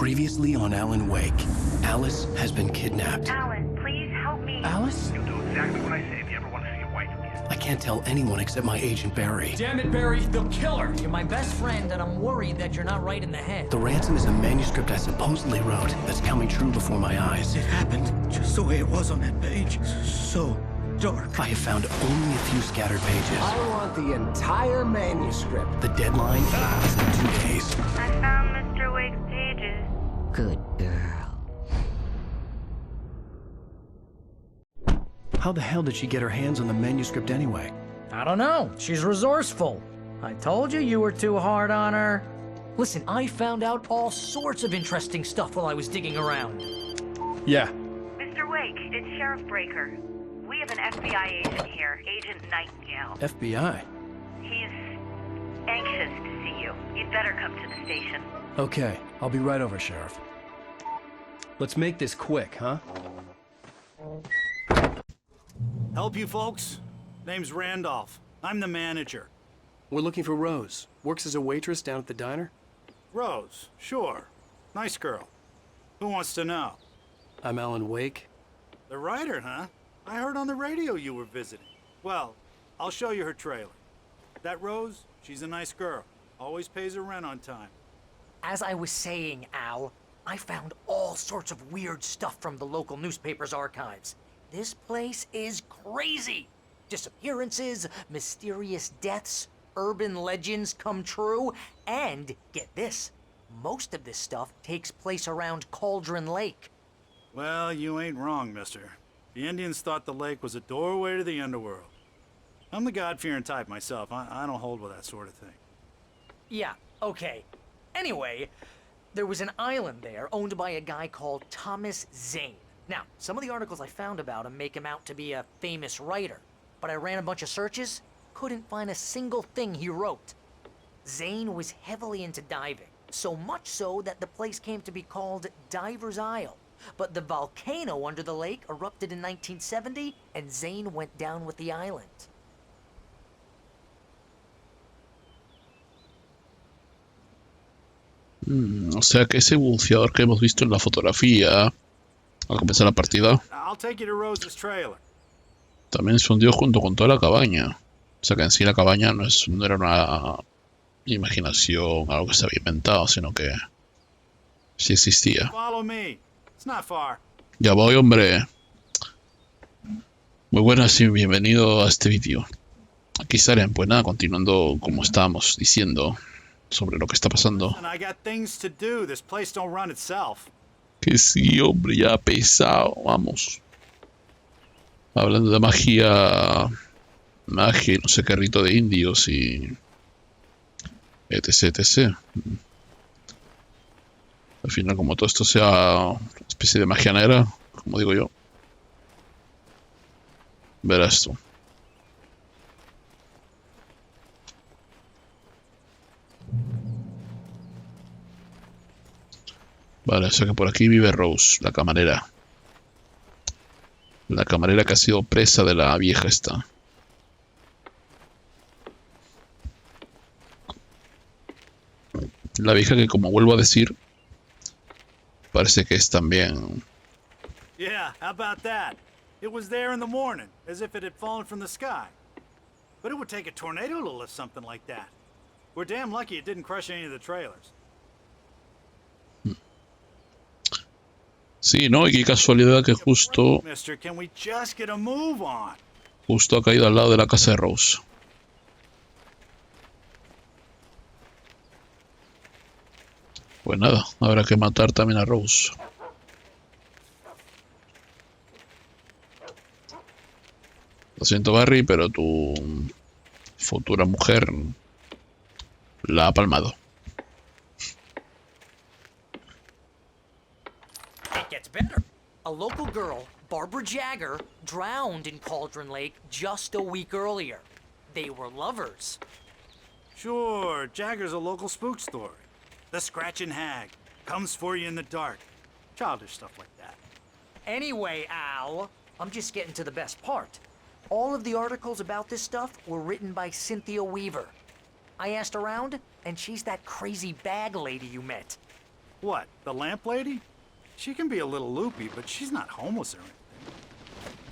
Previously on Alan Wake, Alice has been kidnapped. Alan, please help me. Alice? You'll do exactly what I say if you ever want to see your wife again. I can't tell anyone except my agent Barry. Damn it, Barry, they'll kill her! You're my best friend, and I'm worried that you're not right in the head. The ransom is a manuscript I supposedly wrote that's coming true before my eyes. It happened just the way it was on that page. So dark. I have found only a few scattered pages. I want the entire manuscript. The deadline is in 2 days. I found Mr. Wake's pages. Good girl. How the hell did she get her hands on the manuscript anyway? I don't know. She's resourceful. I told you you were too hard on her. Listen, I found out all sorts of interesting stuff while I was digging around. Yeah. Mr. Wake, it's Sheriff Breaker. We have an FBI agent here, Agent Nightingale. FBI? He's anxious to see you. You'd better come to the station. Okay, I'll be right over, Sheriff. Let's make this quick, huh? Help you folks? Name's Randolph. I'm the manager. We're looking for Rose. Works as a waitress down at the diner. Rose, sure. Nice girl. Who wants to know? I'm Alan Wake. The writer, huh? I heard on the radio you were visiting. Well, I'll show you her trailer. That Rose, she's a nice girl. Always pays her rent on time. As I was saying, Al, I found all sorts of weird stuff from the local newspaper's archives. This place is crazy. Disappearances, mysterious deaths, urban legends come true, and get this, most of this stuff takes place around Cauldron Lake. Well, you ain't wrong, mister. The Indians thought the lake was a doorway to the underworld. I'm the God-fearing type myself. I don't hold with that sort of thing. Yeah, okay. Anyway, there was an island there owned by a guy called Thomas Zane. Now, some of the articles I found about him make him out to be a famous writer, but I ran a bunch of searches, couldn't find a single thing he wrote. Zane was heavily into diving, so much so that the place came to be called Diver's Isle. But the volcano under the lake erupted in 1970, and Zane went down with the island. O sea que ese buceador que hemos visto en la fotografía al comenzar la partida I'll take you to Rose's trailer. también se hundió junto con toda la cabaña. O sea que en sí la cabaña no era una imaginación, algo que se había inventado, sino que sí existía. Follow me. It's not far. Ya voy, hombre. Muy buenas y bienvenido a este vídeo. Aquí estaré, pues nada, continuando como estábamos diciendo sobre lo que está pasando. I got things to do. This place don't run itself. Que sí, hombre, ya pesado, vamos. Hablando de magia, no sé qué rito de indios y etc, etc. Al final, como todo esto sea una especie de magia negra, como digo yo, verás tú. Vale, o sea que por aquí vive Rose, la camarera. La camarera que ha sido presa de la vieja esta. La vieja que, como vuelvo a decir, parece que es también... Yeah, how about that? It was there in the morning, as if it had fallen from the sky. But it would take a tornado to lift something like that. We're damn lucky it didn't crush any of the trailers. Sí, ¿no? Y qué casualidad que justo Mister, can we just get a move on? ha caído al lado de la casa de Rose. Pues nada, habrá que matar también a Rose. Lo siento, Barry, pero tu futura mujer la ha palmado. It gets better. A local girl, Barbara Jagger, drowned in Cauldron Lake just a week earlier. They were lovers. Sure, Jagger's a local spook story. The Scratching Hag comes for you in the dark. Childish stuff like that. Anyway, Al, I'm just getting to the best part. All of the articles about this stuff were written by Cynthia Weaver. I asked around, and she's that crazy bag lady you met. What, the lamp lady? She can be a little loopy, but she's not homeless or anything.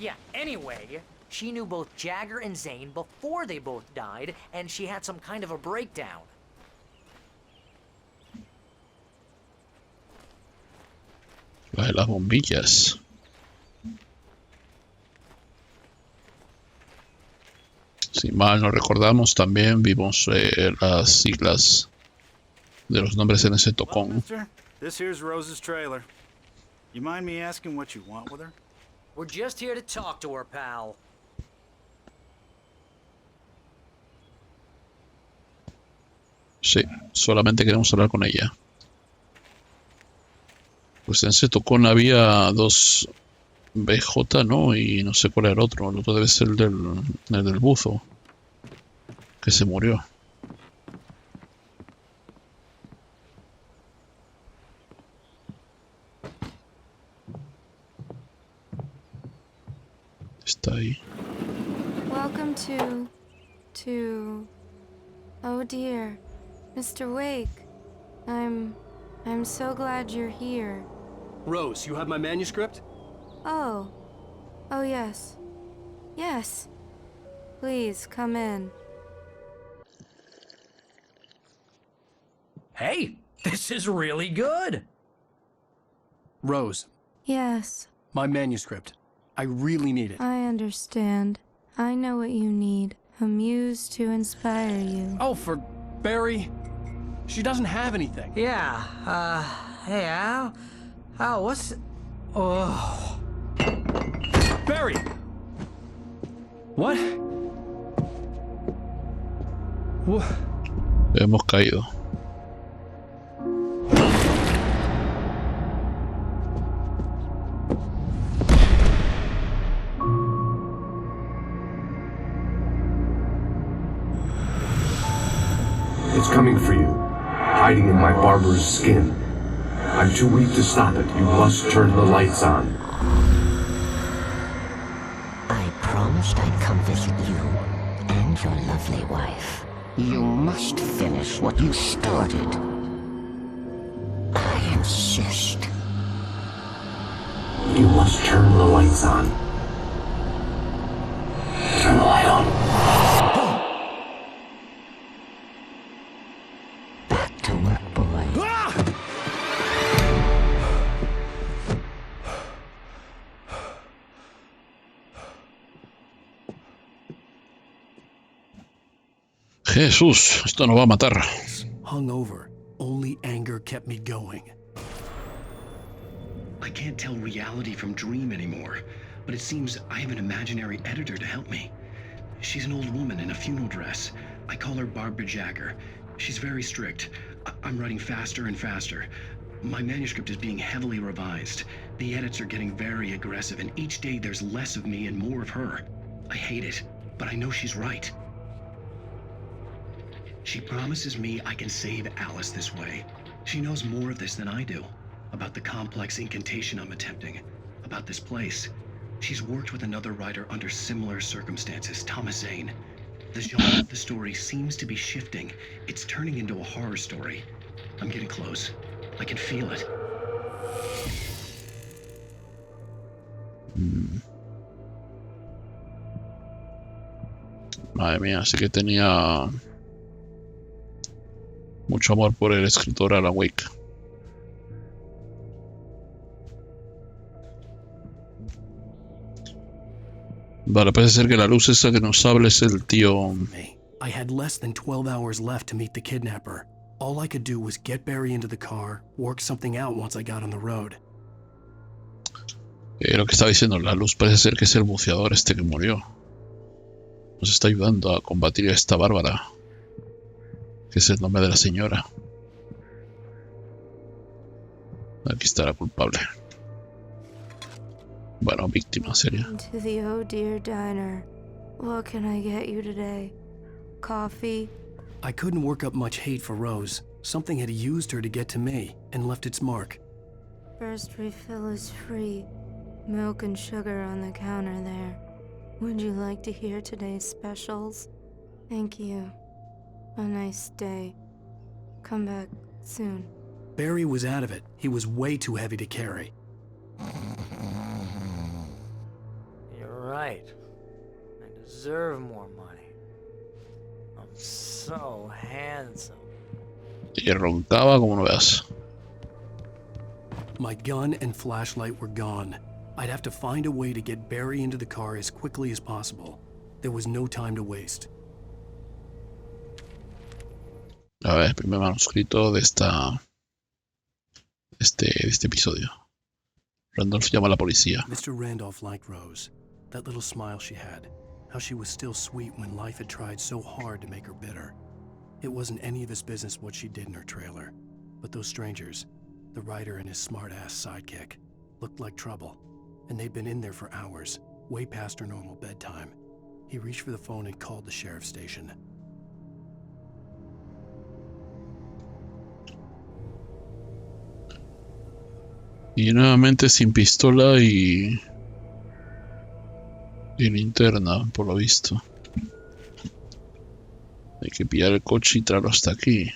Yeah, anyway, she knew both Jagger and Zane before they both died, and she had some kind of a breakdown. La de las bombillas. Si mal no recordamos, también vimos las siglas de los nombres en ese Well, tocón. mister, this here's Rose's trailer. You mind me asking what you want with her? We're just here to talk to her, pal. Sí, solamente queremos hablar con ella. Pues en ese tocón había dos BJ, ¿no? Y no sé cuál era el otro. El otro debe ser el del buzo, que se murió. Está ahí. Welcome to... Oh dear, Mr. Wake. I'm so glad you're here. Rose, you have my manuscript? Oh. Oh yes. Yes. Please, come in. Hey, this is really good. Rose, Yes, my manuscript. I really need it. I understand. I know what you need. A muse to inspire you. Oh, for Barry. She doesn't have anything. Yeah, hey, Al, what's... Oh... Barry! What? What? Hemos caído. It's coming for you, hiding in my barber's skin. I'm too weak to stop it. You must turn the lights on. I promised I'd come visit you and your lovely wife. You must finish what you started. I insist. You must turn the lights on. Turn the light on. Back to work, boy. Jesús, esto nos va a matar. Hungover. Only anger kept me going. I can't tell reality from dream anymore, but it seems I have an imaginary editor to help me. She's an old woman in a funeral dress. I call her Barbara Jagger. She's very strict. I'm writing faster and faster. My manuscript is being heavily revised. The edits are getting very aggressive, and each day there's less of me and more of her. I hate it, but I know she's right. She promises me I can save Alice this way. She knows more of this than I do. About the complex incantation I'm attempting. About this place. She's worked with another writer under similar circumstances, Thomas Zane. The genre of the story seems to be shifting. It's turning into a horror story. I'm getting close. I can feel it. Madre mía, así que tenía mucho amor por el escritor Alan Wake. Vale, parece ser que la luz esa que nos habla es el tío. I had less than 12 hours left to meet the kidnapper. All I could do was get Barry into the car, work something out once I got on the road. Lo que estaba diciendo, la luz parece ser que es el buceador este que murió. Nos está ayudando a combatir a esta bárbara, que es el nombre de la señora. Aquí está la culpable. Bueno, víctima seria. To the Oh Dear Diner. What can I get you today? Coffee? I couldn't work up much hate for Rose. Something had used her to get to me and left its mark. First refill is free. Milk and sugar on the counter there. Would you like to hear today's specials? Thank you. A nice day. Come back soon. Barry was out of it. He was way too heavy to carry. You're right. I deserve more money. I'm so handsome. Y roncaba como no veas. My gun and flashlight were gone. I'd have to find a way to get Barry into the car as quickly as possible. There was no time to waste. A ver, primer manuscrito de este episodio. Randolph llama a la policía. Mr. Randolph liked Rose. That little smile she had. How she was still sweet when life had tried so hard to make her bitter. It wasn't any of his business what she did in her trailer. But those strangers, the writer and his smart-ass sidekick, looked like trouble. And they'd been in there for hours, way past her normal bedtime. He reached for the phone and called the sheriff's station. Y nuevamente sin pistola y linterna, por lo visto. Hay que pillar el coche y traerlo hasta aquí.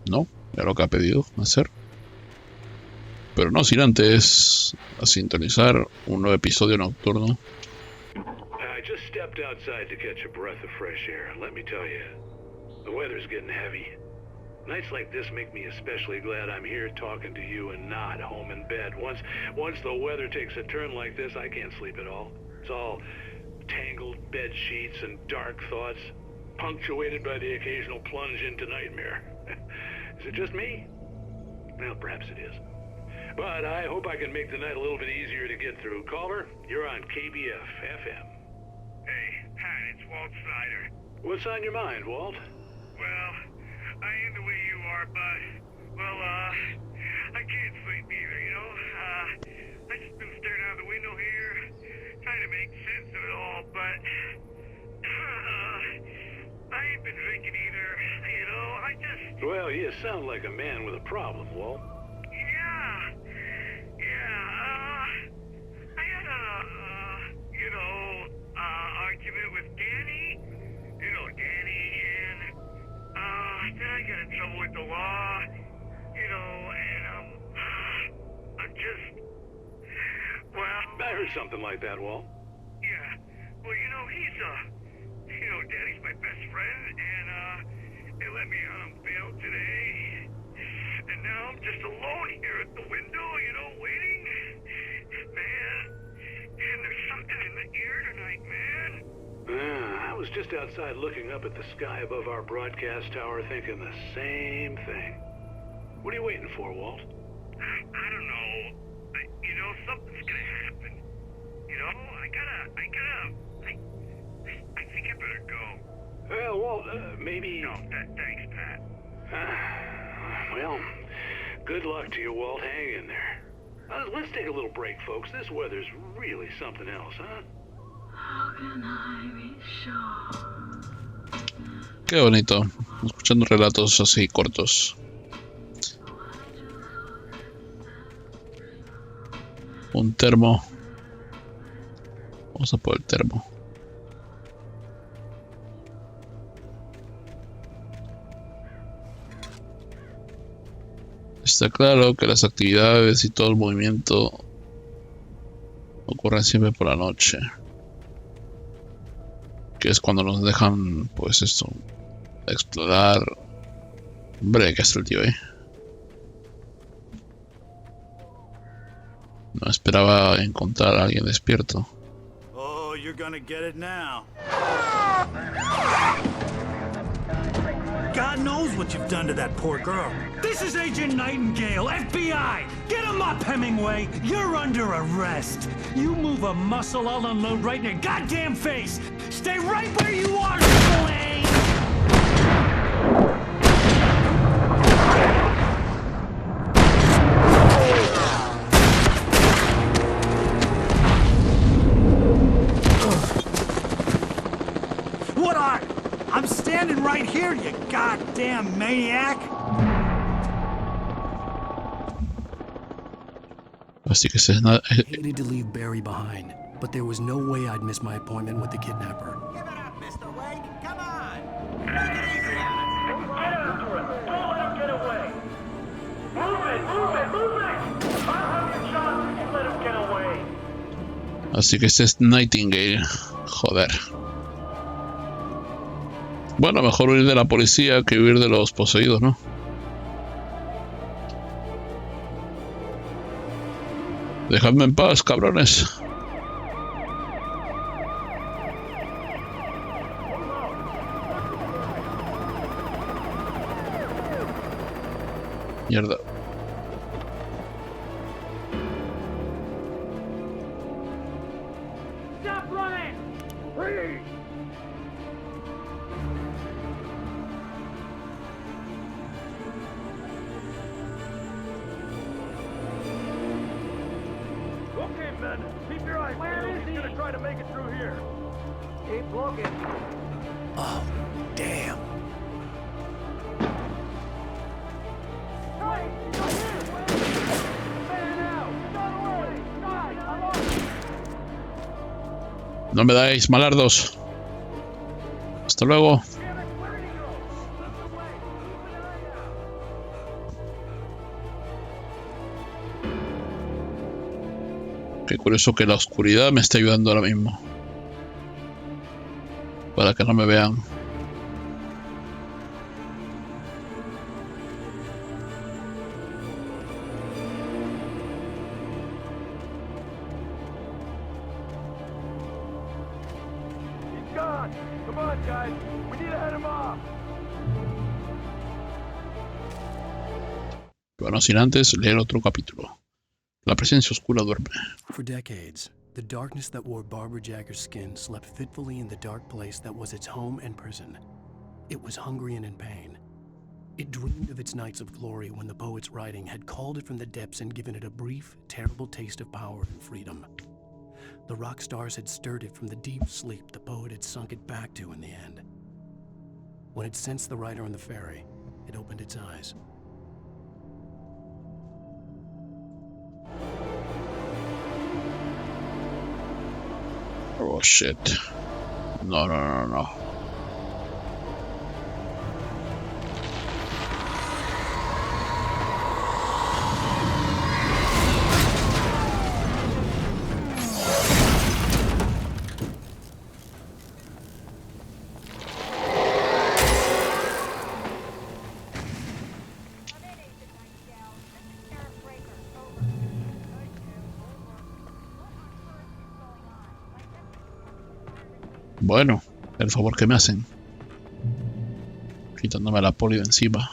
No, es lo que ha pedido hacer. Pero no sin antes a sintonizar un nuevo episodio nocturno. I just stepped outside to catch a breath of fresh air. Let me tell you, the weather's getting heavy. Nights like this make me especially glad I'm here talking to you and not home in bed. Once the weather takes a turn like this, I can't sleep at all. It's all tangled bed sheets and dark thoughts, punctuated by the occasional plunge into nightmare. Is it just me? Well, perhaps it is. But I hope I can make the night a little bit easier to get through. Caller, you're on KBF FM. Hey, Pat, it's Walt Snyder. What's on your mind, Walt? Well, I am the way you are, but, well, I can't sleep either, you know? I just been staring out the window here, trying to make sense of it all, but, I ain't been drinking either, you know? I just... Well, you sound like a man with a problem, Walt. I had argument with Danny, and, then I got in trouble with the law, and, I'm just, well... I heard something like that, Walt. Yeah, well, Danny's my best friend, and, they let me out on bail today, and now I'm just alone here at the window, waiting, man, and there's something in the air tonight, man. I was just outside looking up at the sky above our broadcast tower thinking the same thing. What are you waiting for, Walt? I don't know. Something's gonna happen. I think I better go. Well, Walt, maybe... No, thanks, Pat. Well, good luck to you, Walt. Hang in there. Let's take a little break, folks. This weather's really something else, huh? How can I be sure? Qué bonito, escuchando relatos así cortos. Un termo. Vamos a por el termo. Está claro que las actividades y todo el movimiento ocurren siempre por la noche. Que es cuando nos dejan, pues esto, explorar. Hombre, ¿qué hace el tío ahí? No esperaba encontrar a alguien despierto. Oh, you're gonna get it now. God knows what you've done to that poor girl. This is Agent Nightingale, FBI! Get him up, Hemingway! You're under arrest! You move a muscle, I'll unload right in your goddamn face! Stay right where you are, Triple A! What are? I'm standing right here, you goddamn maniac! Así que I hated to leave Barry behind, but there was no way I'd miss my appointment with the kidnapper. Give it up, Mr. Wake! Come on! Take it easy on us! Así que este es Nightingale. Joder. Bueno, mejor huir de la policía que huir de los poseídos, ¿no? Dejadme en paz, cabrones. Mierda. Stop running! Freeze! Okay, men, keep your eyes peeled. He's gonna try to make it through here. Keep looking. Oh, damn. No me dais, malardos. Hasta luego. Qué curioso que la oscuridad me esté ayudando ahora mismo. Para que no me vean. Come on, guys. We need to head him off. Bueno, sin antes leer otro capítulo. La presencia oscura duerme. For decades, the darkness that wore Barbara Jagger's skin slept fitfully in the dark place that was its home and prison. It was hungry and in pain. It dreamed of its nights of glory when the poet's writing had called it from the depths and given it a brief, terrible taste of power and freedom. The rock stars had stirred it from the deep sleep the poet had sunk it back to in the end. When it sensed the writer on the ferry, it opened its eyes. Oh shit. No. Bueno, el favor que me hacen. Quitándome la poli de encima.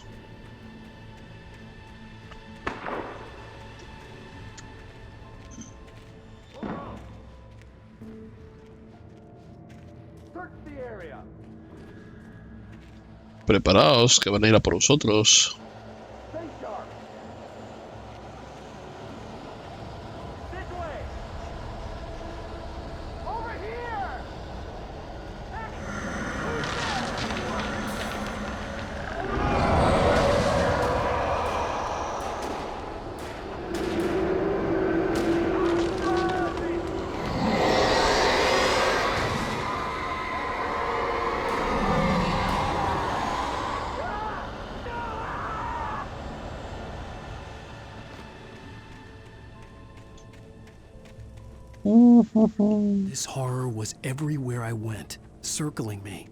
Preparaos, que van a ir a por vosotros. This horror was everywhere I went, circling me.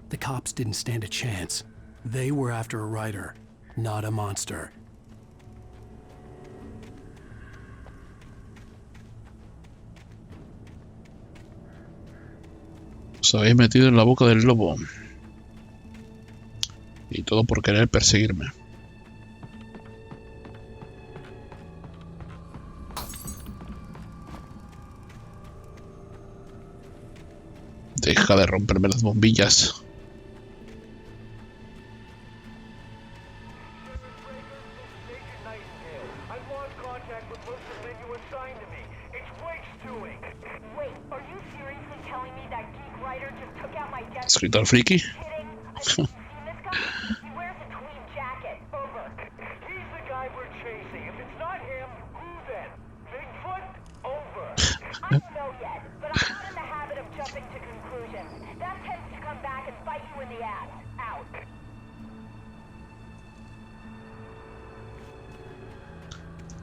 The cops didn't stand a chance. They were after a writer, not a monster. Os habéis metido en la boca del lobo. Y todo por querer perseguirme. Deja de romperme las bombillas. ¿Escritor friki?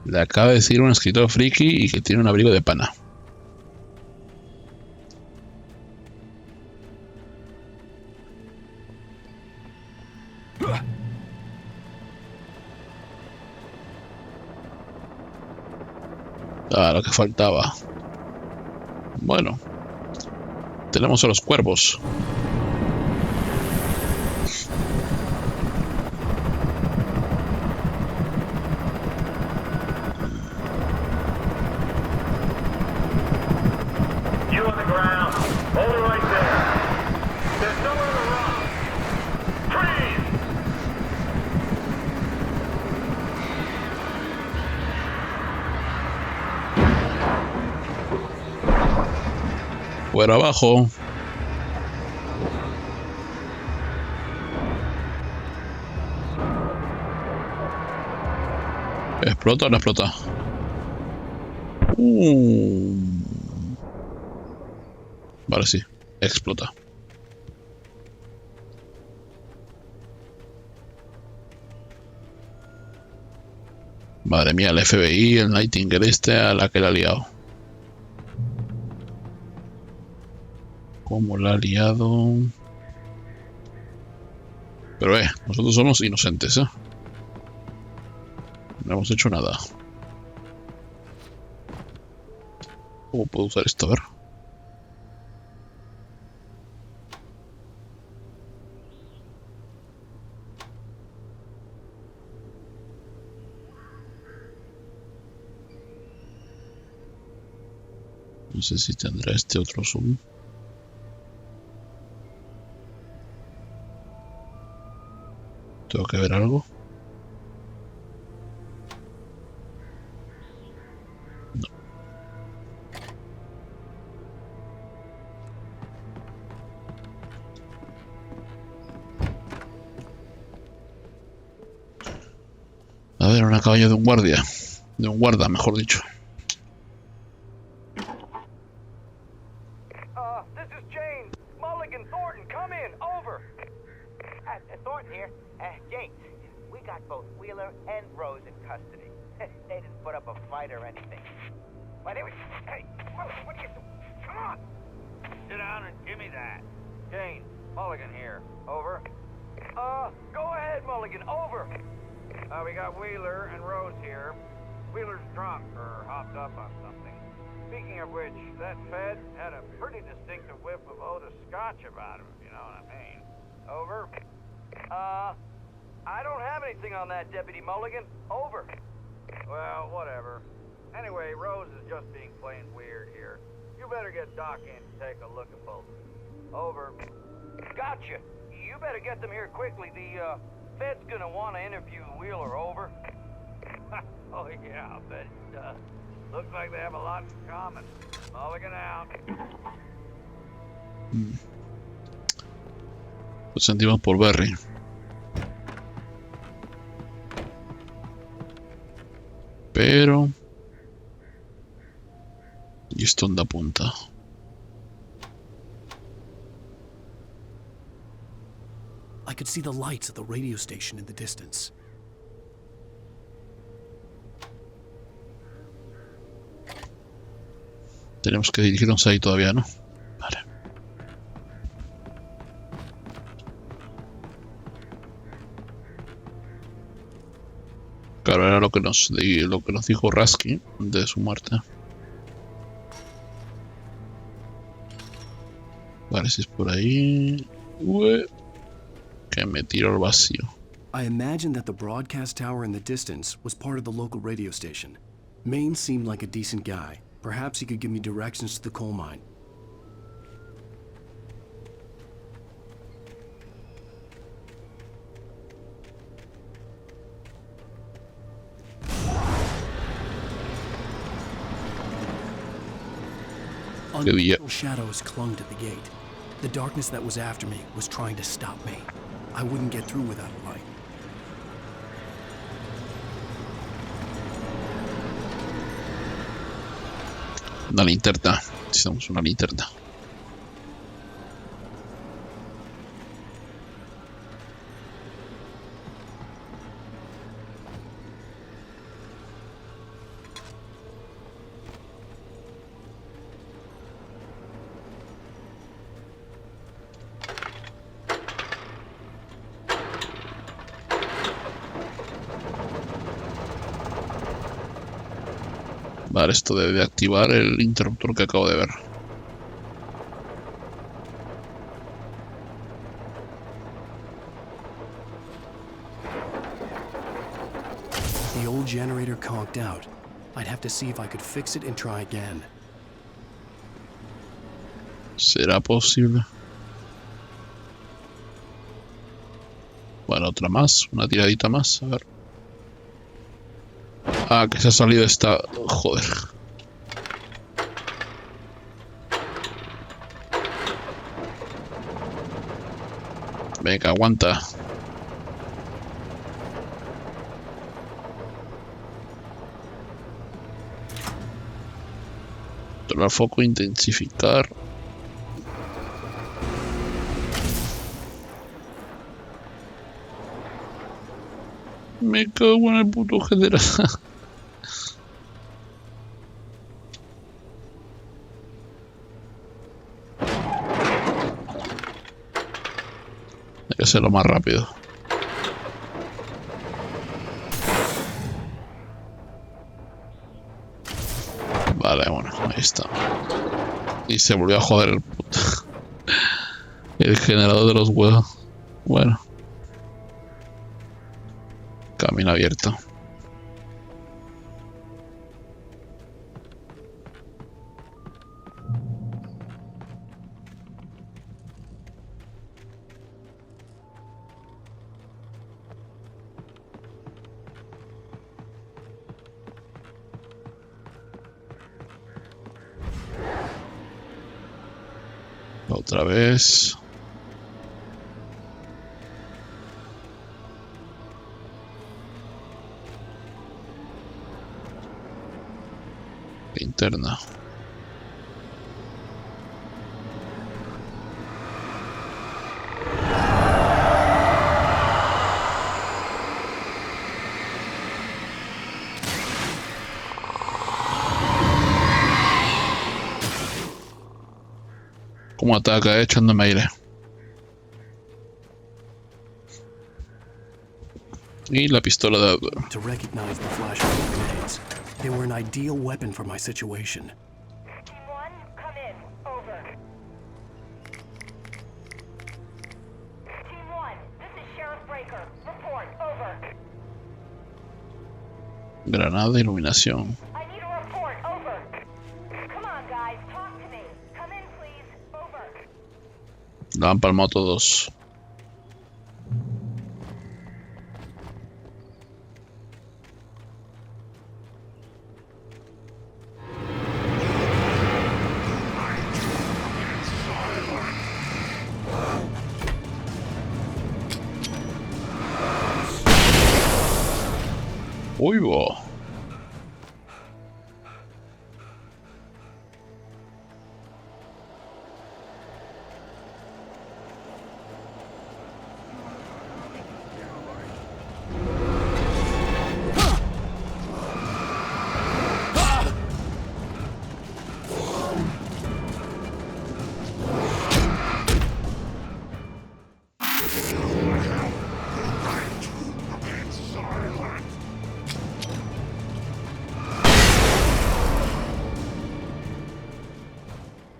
Le acaba de decir un escritor friki y que tiene un abrigo de pana. Ah, lo que faltaba. Bueno. Tenemos a los cuervos. You on the ground. Hold it right there. There's nowhere to run. Freeze! Fuera abajo. ¿Explota o no explota? Vale, sí. Explota. Madre mía, el FBI, el Nightingale este, a la que la ha liado. ¿Cómo la ha liado? Pero nosotros somos inocentes, ¿eh? No hemos hecho nada. ¿Cómo puedo usar esto? A ver. No sé si tendrá este otro zoom. ¿Tengo que ver algo? No. A ver, una cabaña de un guardia. De un guarda, mejor dicho. This is Jane. Mulligan, Thornton, come in. Over. Thornton here. Jane, we got both Wheeler and Rose in custody. They didn't put up a fight or anything. But anyway, hey, Mulligan, what are you doing? Come on. Sit down and give me that. Jane, Mulligan here. Over. Go ahead, Mulligan. Over. We got Wheeler and Rose here. Wheeler's drunk or hopped up on something. Speaking of which, that Fed had a pretty distinctive whiff of Otis Scotch about him, if you know what I mean. Over. I don't have anything on that, Deputy Mulligan. Over. Well, whatever. Anyway, Rose is just being plain weird here. You better get Doc in to take a look at both. Over. Gotcha. You better get them here quickly. The, Fed's gonna want to interview Wheeler. Over. Oh, yeah, I'll bet it does. Looks like they have a lot in common. Mulligan out. Lo sentimos por Berry. Pero... ¿y esto dónde apunta? I could see the lights of the radio station in the distance. Tenemos que dirigirnos ahí todavía, ¿no? Vale. Claro, era lo que nos dijo Rasky de su muerte. Vale, si es por ahí... Ué, que me tiro al vacío. I imagined that the broadcast tower in the distance was part of the local radio station. Maine seemed like a decent guy. Perhaps he could give me directions to the coal mine. Unnatural shadows clung to the gate. The darkness that was after me was trying to stop me. I wouldn't get through without a light. Una linterna. Necesitamos una linterna. Vale, esto debe de activar el interruptor que acabo de ver. The old generator conked out. I'd have to see if I could fix it and try again. ¿Será posible? Bueno, otra más, una tiradita más, a ver. Ah, que se ha salido esta... Joder. Venga, aguanta. Controlar foco, intensificar. Me cago en el puto general. Hay que hacerlo más rápido. Vale, bueno, ahí está. Y se volvió a joder el puto. El generador de los huevos. Bueno. Camino abierto. Otra vez. Interna. ¿Cómo ataca, echándome aire? Y la pistola de... To recognize the flashbang grenades. They were an ideal weapon for my situation. Team 1, come in. Over. Team 1, this is Sheriff Breaker. Report. Over. Granada de iluminación. I need a report. Over. Come on, guys. Talk to me. Come in, please. Over. La han palmado todos. Uy, bo.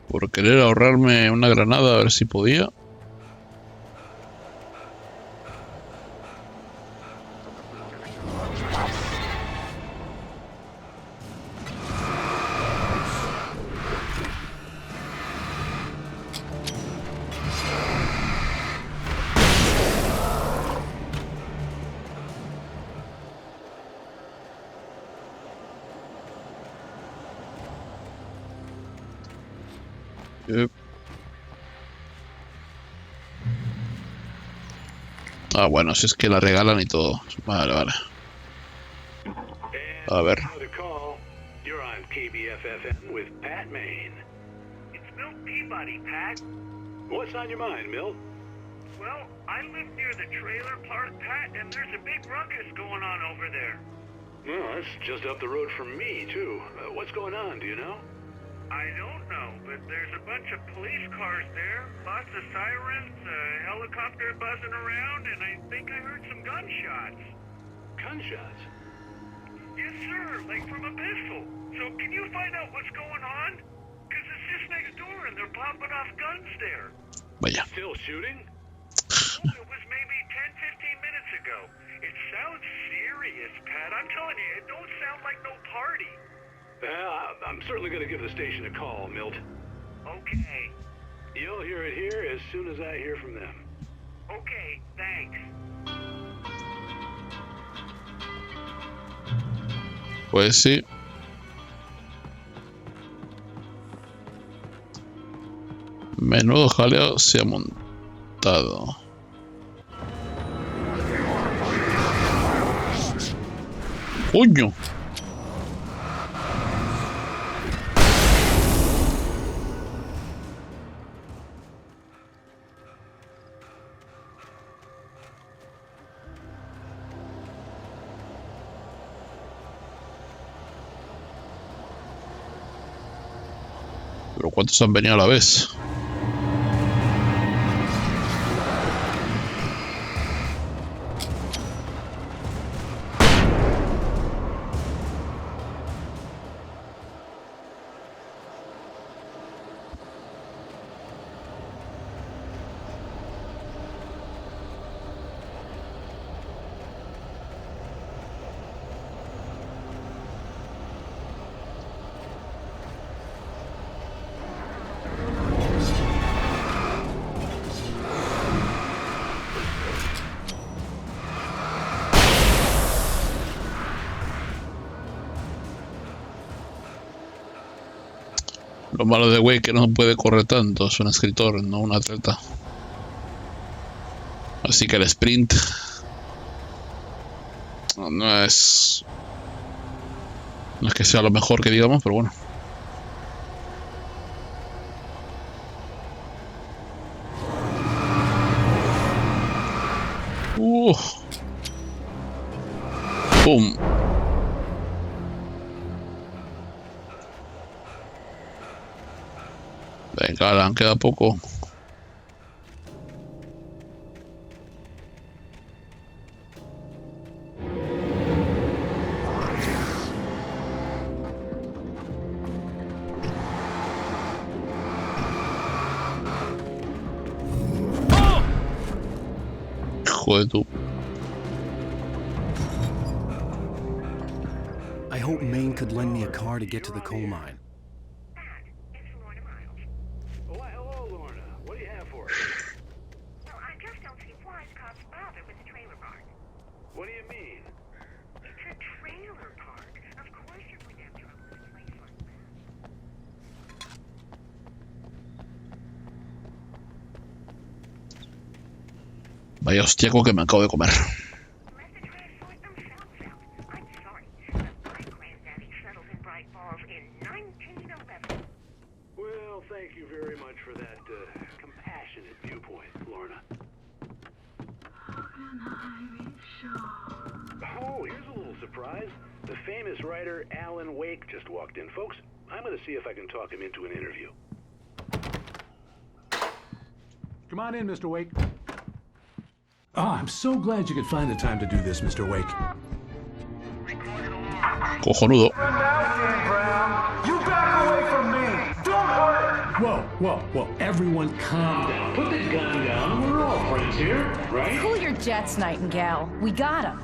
Por querer ahorrarme una granada, a ver si podía. Ah, bueno, si es que la regalan y todo. Vale, vale. A ver. You're on KBFFM with Pat Maine. It's Milt Peabody, Pat. What's on your mind, Milt? Well, I live near the trailer park, Pat, and there's a big ruckus going on over there. Well, that's just up the road from me, too. What's going on, do you know? I don't know, but there's a bunch of police cars there, lots of sirens, a helicopter buzzing around, and I think I heard some gunshots. Gunshots? Yes, sir, like from a pistol. So can you find out what's going on? Because it's just next door and they're popping off guns there. Vaya. Still shooting? It was maybe 10, 15 minutes ago. It sounds serious, Pat. I'm telling you, it don't sound like no party. I'm certainly going to give the station a call, Milt. Okay. You'll hear it here as soon as I hear from them. Okay, thanks. Pues sí. Menudo jaleo se ha montado. ¡Coño! Pero ¿cuántos han venido a la vez? Lo malo de Wake que no puede correr tanto, es un escritor, no un atleta. Así que el sprint no es que sea lo mejor que digamos, pero bueno. ¡Pum! Venga, Alan, queda poco. Joder, tú. I hope Maine could lend me a car to get to the coal mine. Vaya hostiaco que me acabo de comer. Well, thank you very much for that compassionate viewpoint, Lorna. Oh, here's a little surprise. The famous writer Alan Wake just walked in, folks. I'm going to see if I can talk him into an interview. Come on in, Mr. Wake. Oh, I'm so glad you could find the time to do this, Mr. Wake. Cojonudo. You back away from me! Don't hurt her! Whoa, everyone calm down. Put the gun down. We're all friends here, right? Cool your jets, Nightingale. We got him.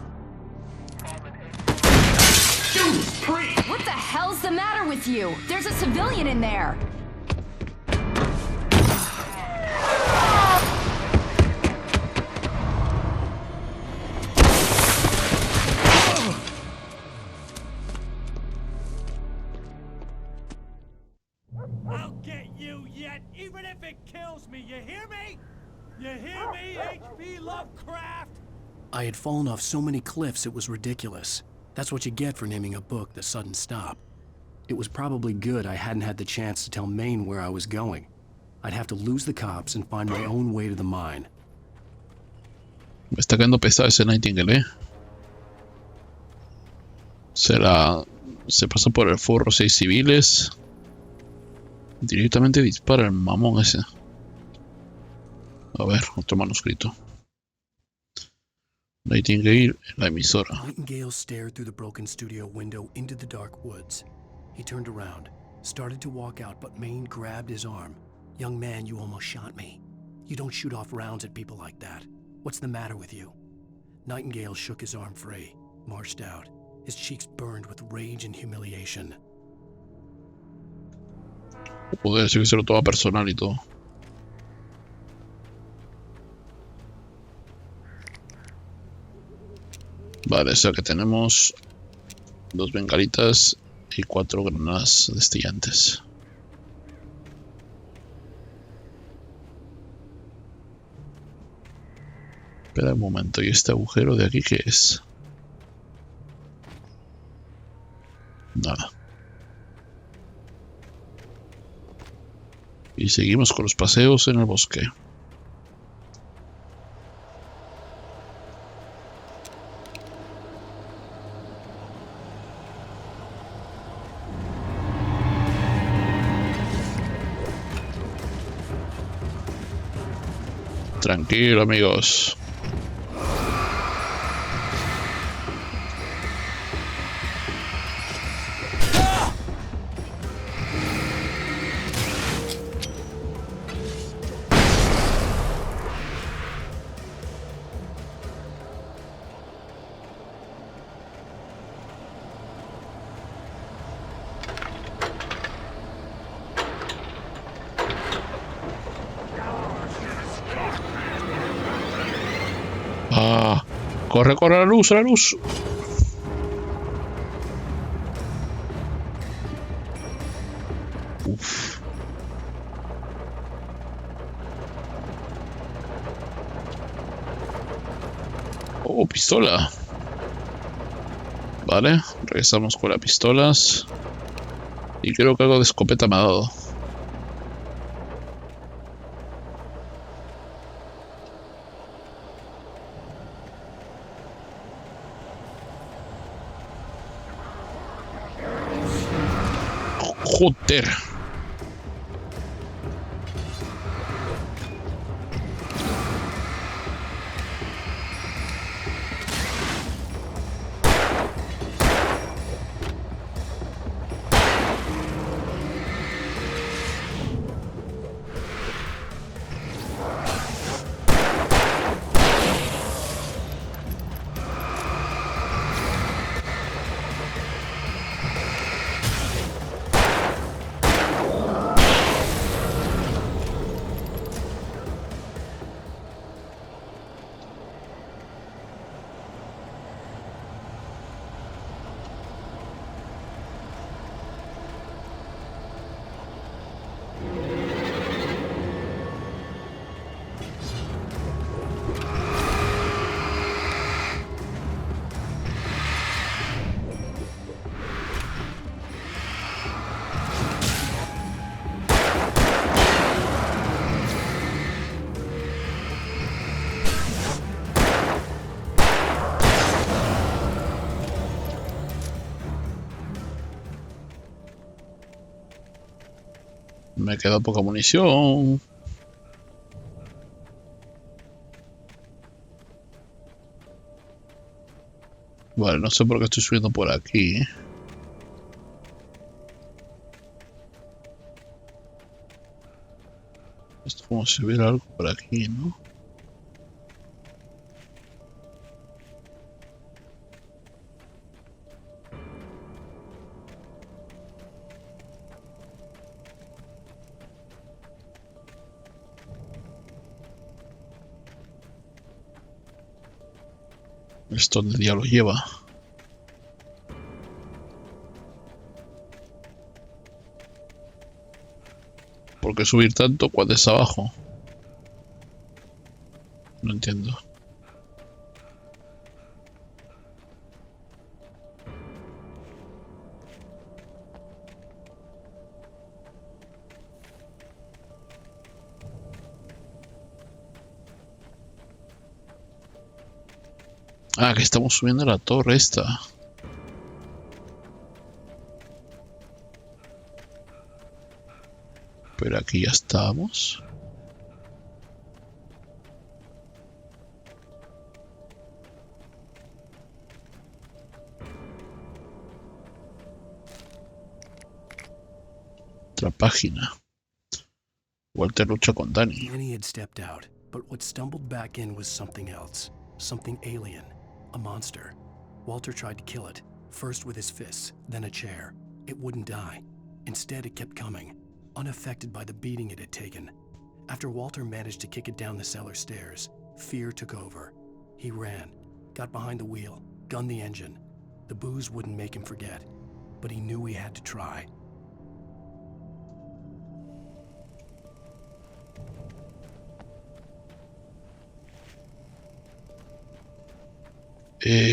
Judas Priest! What the hell's the matter with you? There's a civilian in there. I'll get you yet, even if it kills me. You hear me? You hear me, H.P. Lovecraft? I had fallen off so many cliffs it was ridiculous. That's what you get for naming a book The Sudden Stop. It was probably good I hadn't had the chance to tell Maine where I was going. I'd have to lose the cops and find my own way to the mine. Me está quedando pesado ese Nightingale, Se pasa por el forro 6 civiles. Directamente dispara el mamón ese. A ver, otro manuscrito. Nightingale en la emisora. Nightingale stared through the broken studio window into the dark woods. He turned around, started to walk out, but Maine grabbed his arm. "Young man, you almost shot me. You don't shoot off rounds at people like that. What's the matter with you?" Nightingale shook his arm free, marched out. His cheeks burned with rage and humiliation. Joder, sí que se lo toma personal y todo. Vale, o sea que tenemos 2 bengalitas y 4 granadas destellantes. Espera un momento, ¿y este agujero de aquí qué es? Nada. Y seguimos con los paseos en el bosque. Tranquilo, amigos. Ah, corre, corre a la luz, a la luz. Uf. Oh, pistola. Vale, regresamos con las pistolas. Y creo que algo de escopeta me ha dado. Joder. Me queda poca munición. Vale, no sé por qué estoy subiendo por aquí. Esto es como si hubiera algo por aquí, ¿no? ¿Esto dónde diablos lleva? ¿Por qué subir tanto cuando es abajo? No entiendo. Ah, que estamos subiendo la torre esta. Pero aquí ya estamos. Otra página. Walter lucha con Danny. Danny had stepped out, but what stumbled back in was something else. Something alien. A monster. Walter tried to kill it, first with his fists, then a chair. It wouldn't die. Instead, it kept coming, unaffected by the beating it had taken. After Walter managed to kick it down the cellar stairs, fear took over. He ran, got behind the wheel, gunned the engine. The booze wouldn't make him forget, but he knew he had to try.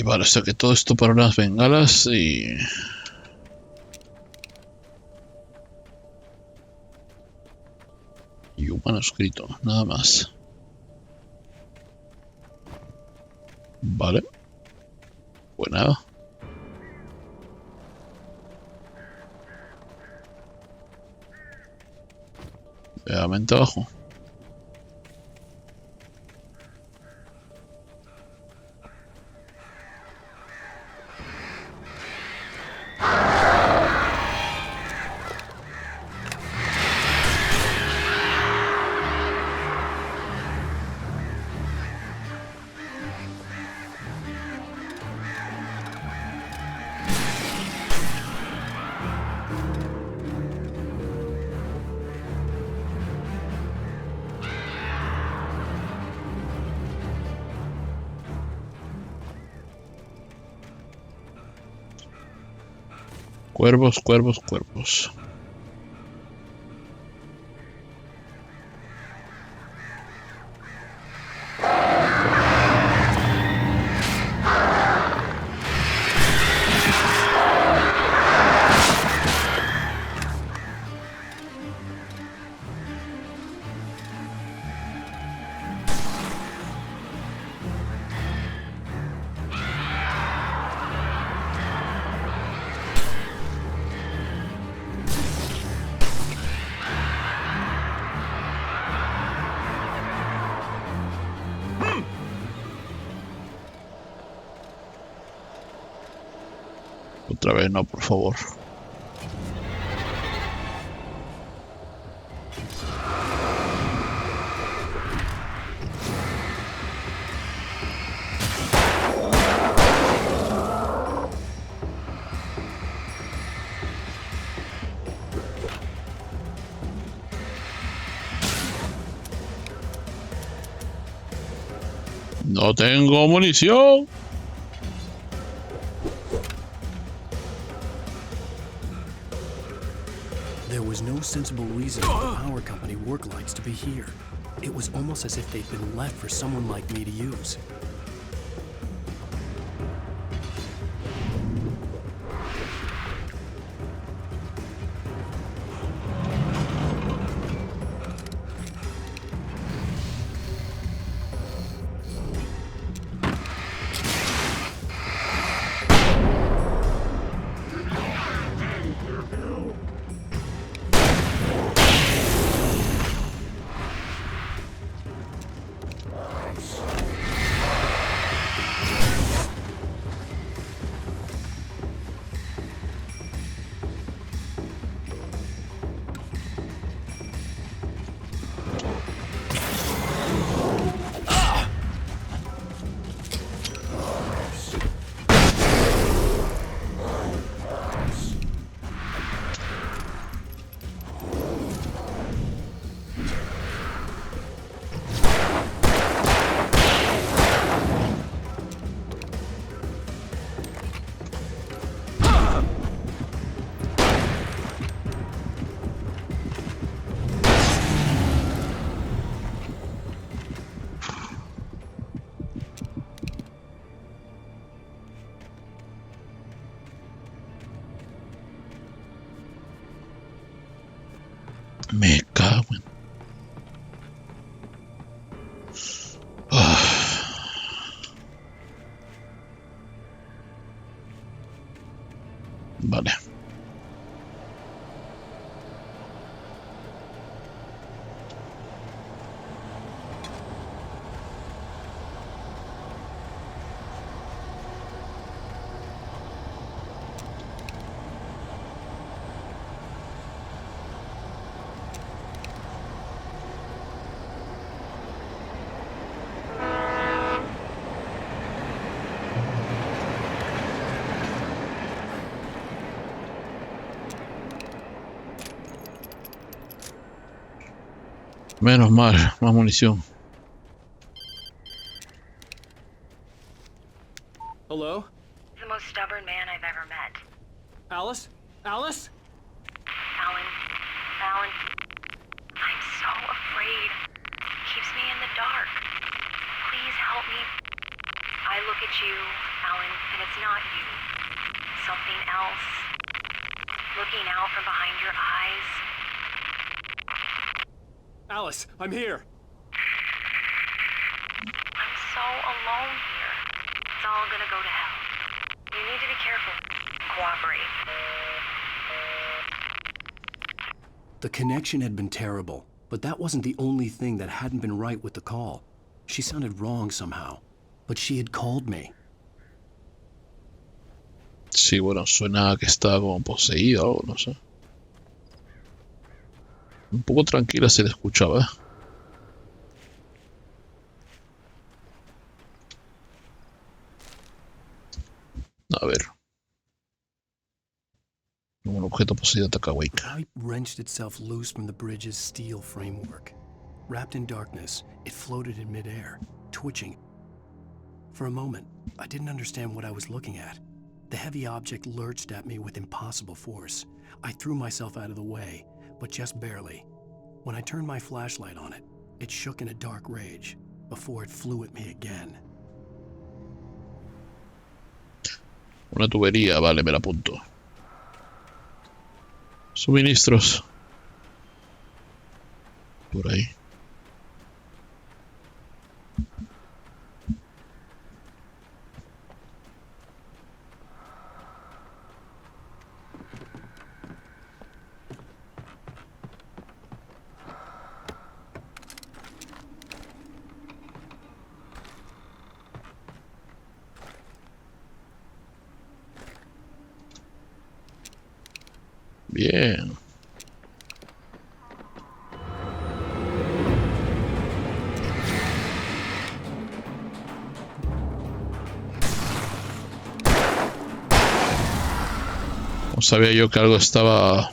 Vale, o sea que todo esto para unas bengalas y... y un manuscrito, nada más. Vale. Pues nada. Nuevamente abajo. Cuervos, cuervos, cuervos. Otra vez no, por favor. No tengo munición. There was no sensible reason for the power company work lights to be here. It was almost as if they'd been left for someone like me to use. Me cago en... Vale. Menos mal, más munición. Hello? The most stubborn man I've ever met. Alice? Alice? Alan, I'm so afraid. Keeps me in the dark. Please help me. I look at you, Alan, and it's not you. Something else. Looking out from behind your eyes. Alice, I'm here. I'm so alone here. It's all gonna go to hell. You need to be careful. Cooperate. The connection had been terrible, but that wasn't the only thing that hadn't been right with the call. She sounded wrong somehow, but she had called me. Sí, bueno, suena que está como poseída o algo, no sé. Un poco tranquila se le escuchaba. A ver. Un objeto poseído ataca a Wake. The pipe wrenched itself loose from the bridge's steel framework. Wrapped in darkness, it floated in midair, twitching. For a moment, I didn't understand what I was looking at. The heavy object lurched at me with impossible force. I threw myself out of the way, but just barely. When I turned my flashlight on it, it shook in a dark rage before it flew at me again. Una tubería, vale, me la apunto. Suministros. Por ahí. Bien. No sabía yo que algo estaba...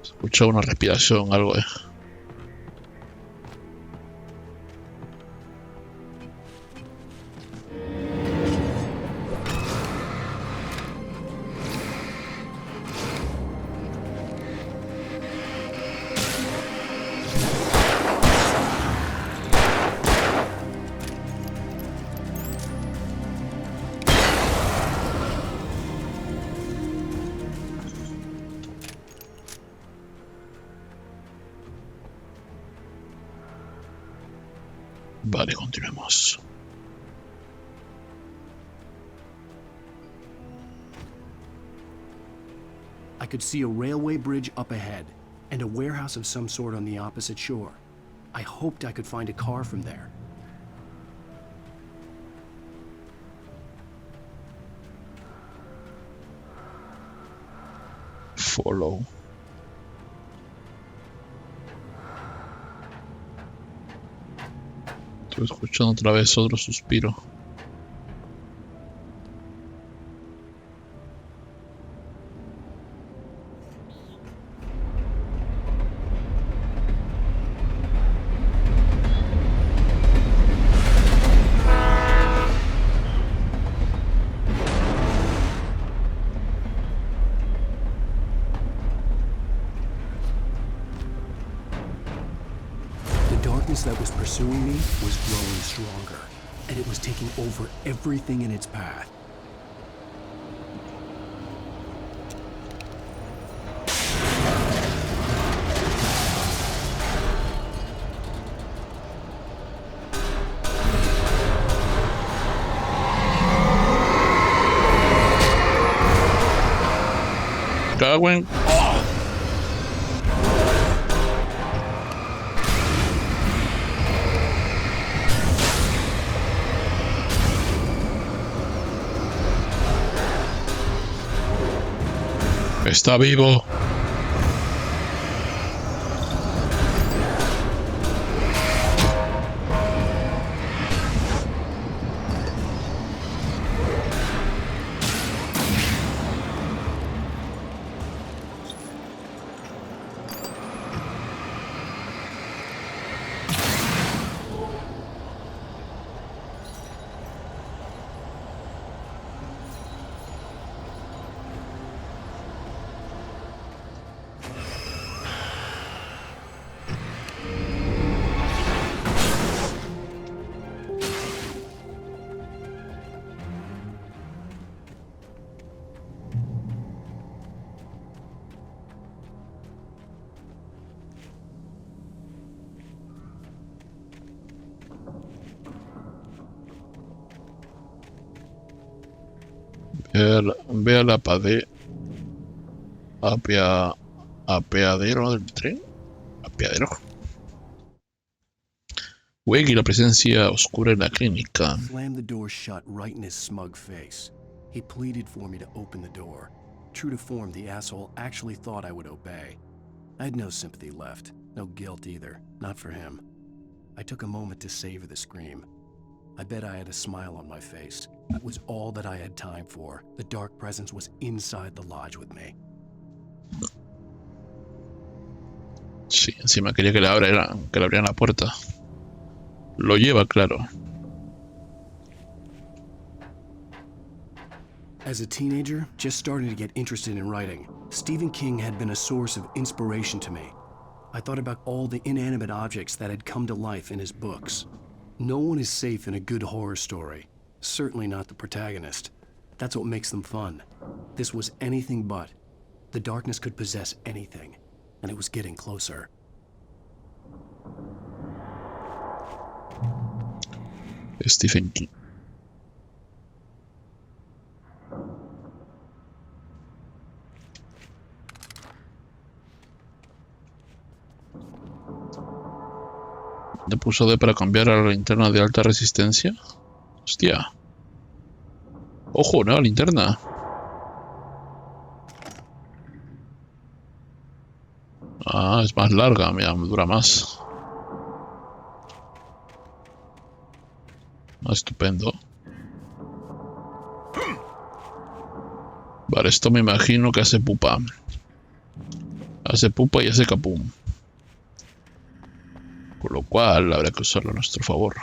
Escuchaba una respiración, algo, Vale, continuemos. I could see a railway bridge up ahead, and a warehouse of some sort on the opposite shore. I hoped I could find a car from there. Follow. Estoy escuchando otra vez otro suspiro. That was pursuing me was growing stronger, and it was taking over everything in its path. Cagüen. Está vivo. Ve a la apeadero del tren. Apeadero. Wake y la presencia oscura en la clínica. Slammed the door shut right in his smug face. He pleaded for me to open the door. True to form, the asshole actually thought I would obey. I had no sympathy left, no guilt either, not for him. I took a moment to savor the scream. I bet I had a smile on my face. That was all that I had time for. The dark presence was inside the lodge with me. Sí, encima quería que le abrieran la puerta. Lo lleva claro. As a teenager, just starting to get interested in writing, Stephen King had been a source of inspiration to me. I thought about all the inanimate objects that had come to life in his books. No one is safe in a good horror story. Certainly not the protagonist. That's what makes them fun. This was anything but. The darkness could possess anything, and it was getting closer. Stephen King. ¿Le puso D para cambiar a la linterna de alta resistencia? Hostia. Ojo, nueva linterna. Ah, es más larga, mira, me dura más. Ah, estupendo. Vale, esto me imagino que hace pupa. Hace pupa y hace capum. Con lo cual habrá que usarlo a nuestro favor.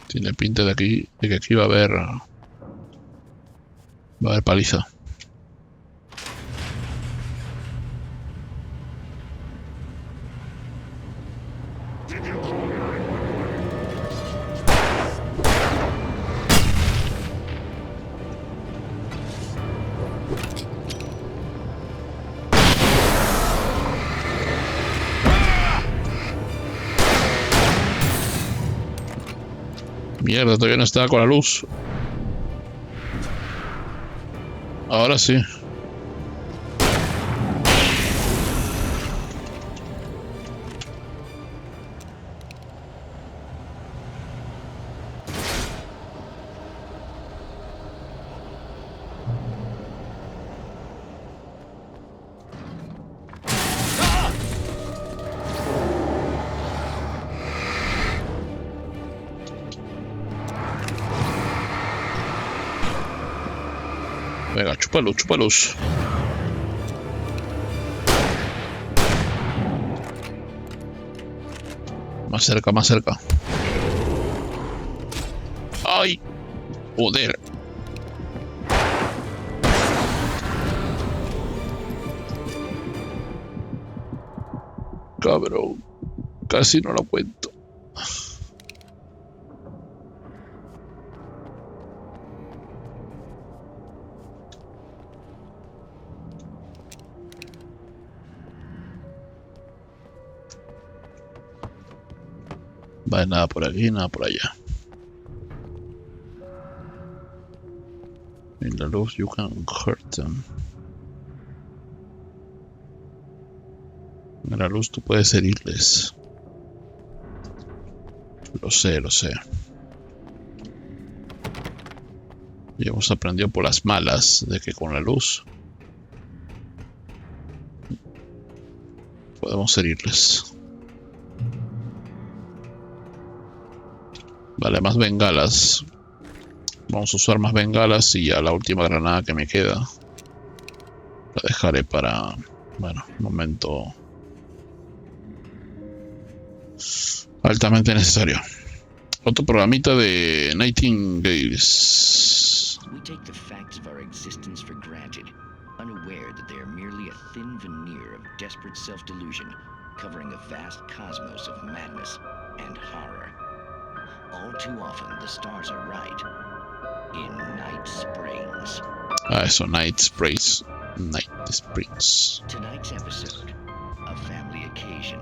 Tiene pinta de que aquí va a haber paliza. Mierda, todavía no estaba con la luz. Ahora sí. Venga, chúpalos, chúpalos. Más cerca, más cerca. ¡Ay! Joder. Cabrón. Casi no lo cuento. Vale, nada por aquí, nada por allá. In la luz, you can hurt them. En la luz tú puedes herirles. Lo sé, lo sé. Y hemos aprendido por las malas de que con la luz podemos herirles. Vale, más bengalas. Vamos a usar más bengalas y ya la última granada que me queda la dejaré para, bueno, un momento altamente necesario. Otro programita de Nightingales. We take the facts of our existence for granted, unaware that they are merely a thin veneer of desperate self-delusion, covering a vast cosmos of madness and horror. All too often, the stars are right. In Night Springs. Ah, eso, Night Springs. Night Springs. Tonight's episode, a family occasion.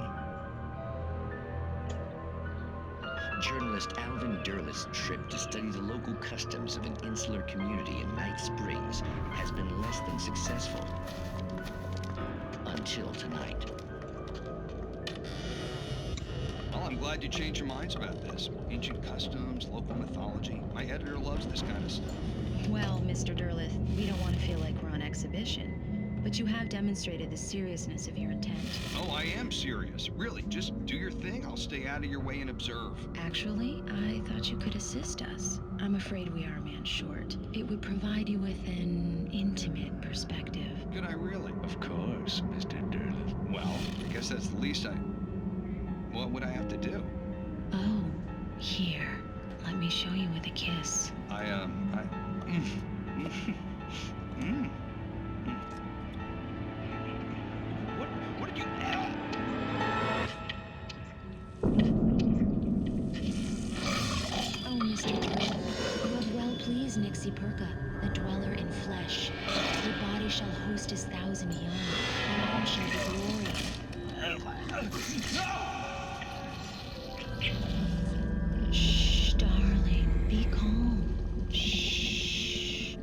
Journalist Alvin Derleth's trip to study the local customs of an insular community in Night Springs has been less than successful. Until tonight. Well, I'm glad you changed your minds about this. Ancient customs, local mythology. My editor loves this kind of stuff. Well, Mr. Derleth, we don't want to feel like we're on exhibition, but you have demonstrated the seriousness of your intent. Oh, I am serious. Really, just do your thing. I'll stay out of your way and observe. Actually, I thought you could assist us. I'm afraid we are a man short. It would provide you with an intimate perspective. Could I really? Of course, Mr. Derleth. Well, I guess that's the least I... What would I have to do? Oh, here. Let me show you with a kiss. What did you... Oh, Mr. Derleth, you have well pleased Nixie Perka, the dweller in flesh. Your body shall host his 1,000 young, and all shall be glory. Shh, darling, be calm. Shh.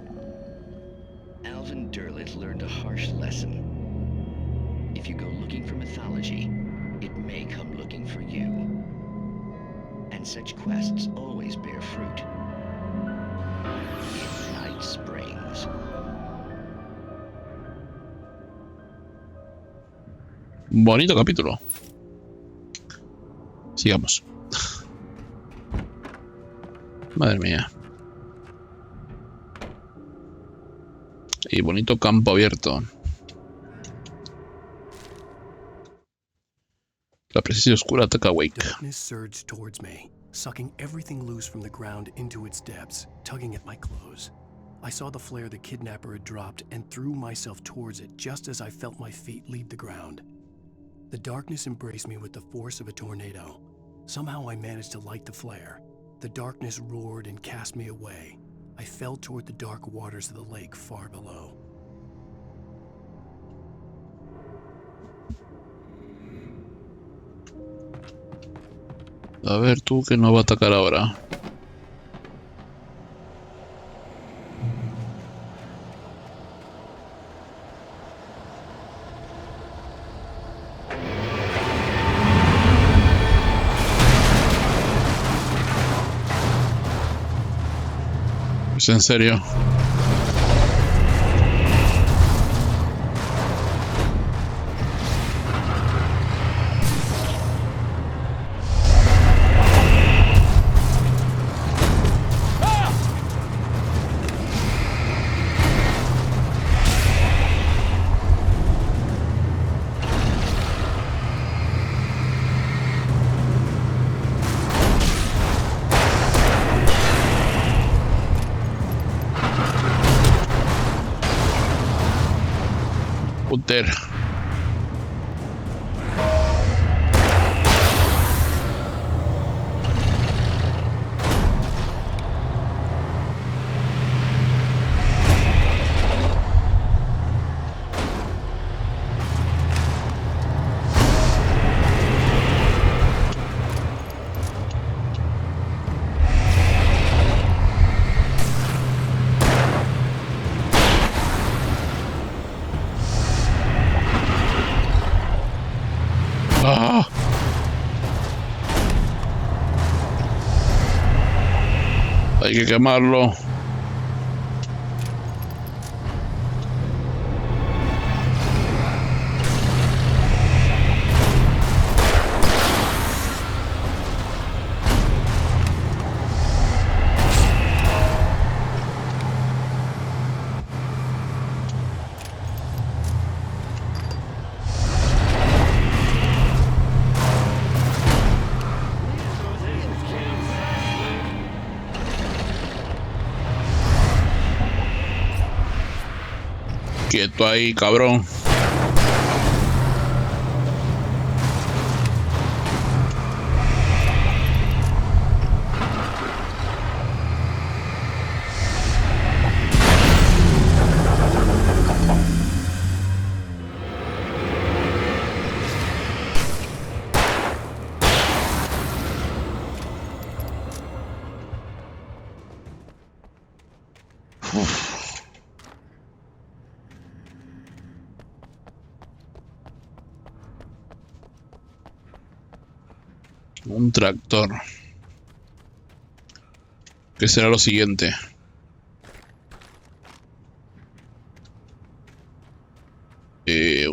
Alvin Derleth learned a harsh lesson. If you go looking for mythology, it may come looking for you. And such quests always bear fruit. In Night Springs. Bonito capítulo. Sigamos. Madre mía. Y bonito campo abierto. La presencia oscura ataca a Wake. Darkness surged towards me, sucking everything loose from the ground into its depths, tugging at my clothes. I saw the flare the kidnapper had dropped and threw myself towards it just as I felt my feet leave the ground. The darkness embraced me with the force of a tornado. Somehow I managed to light the flare. The darkness roared and cast me away. I fell toward the dark waters of the lake far below. A ver tú que no va a atacar ahora. ¿Es en serio? Puntera. ¡Ah! Hay que quemarlo. Quieto ahí, cabrón. Uf. Un tractor. ¿Qué será lo siguiente?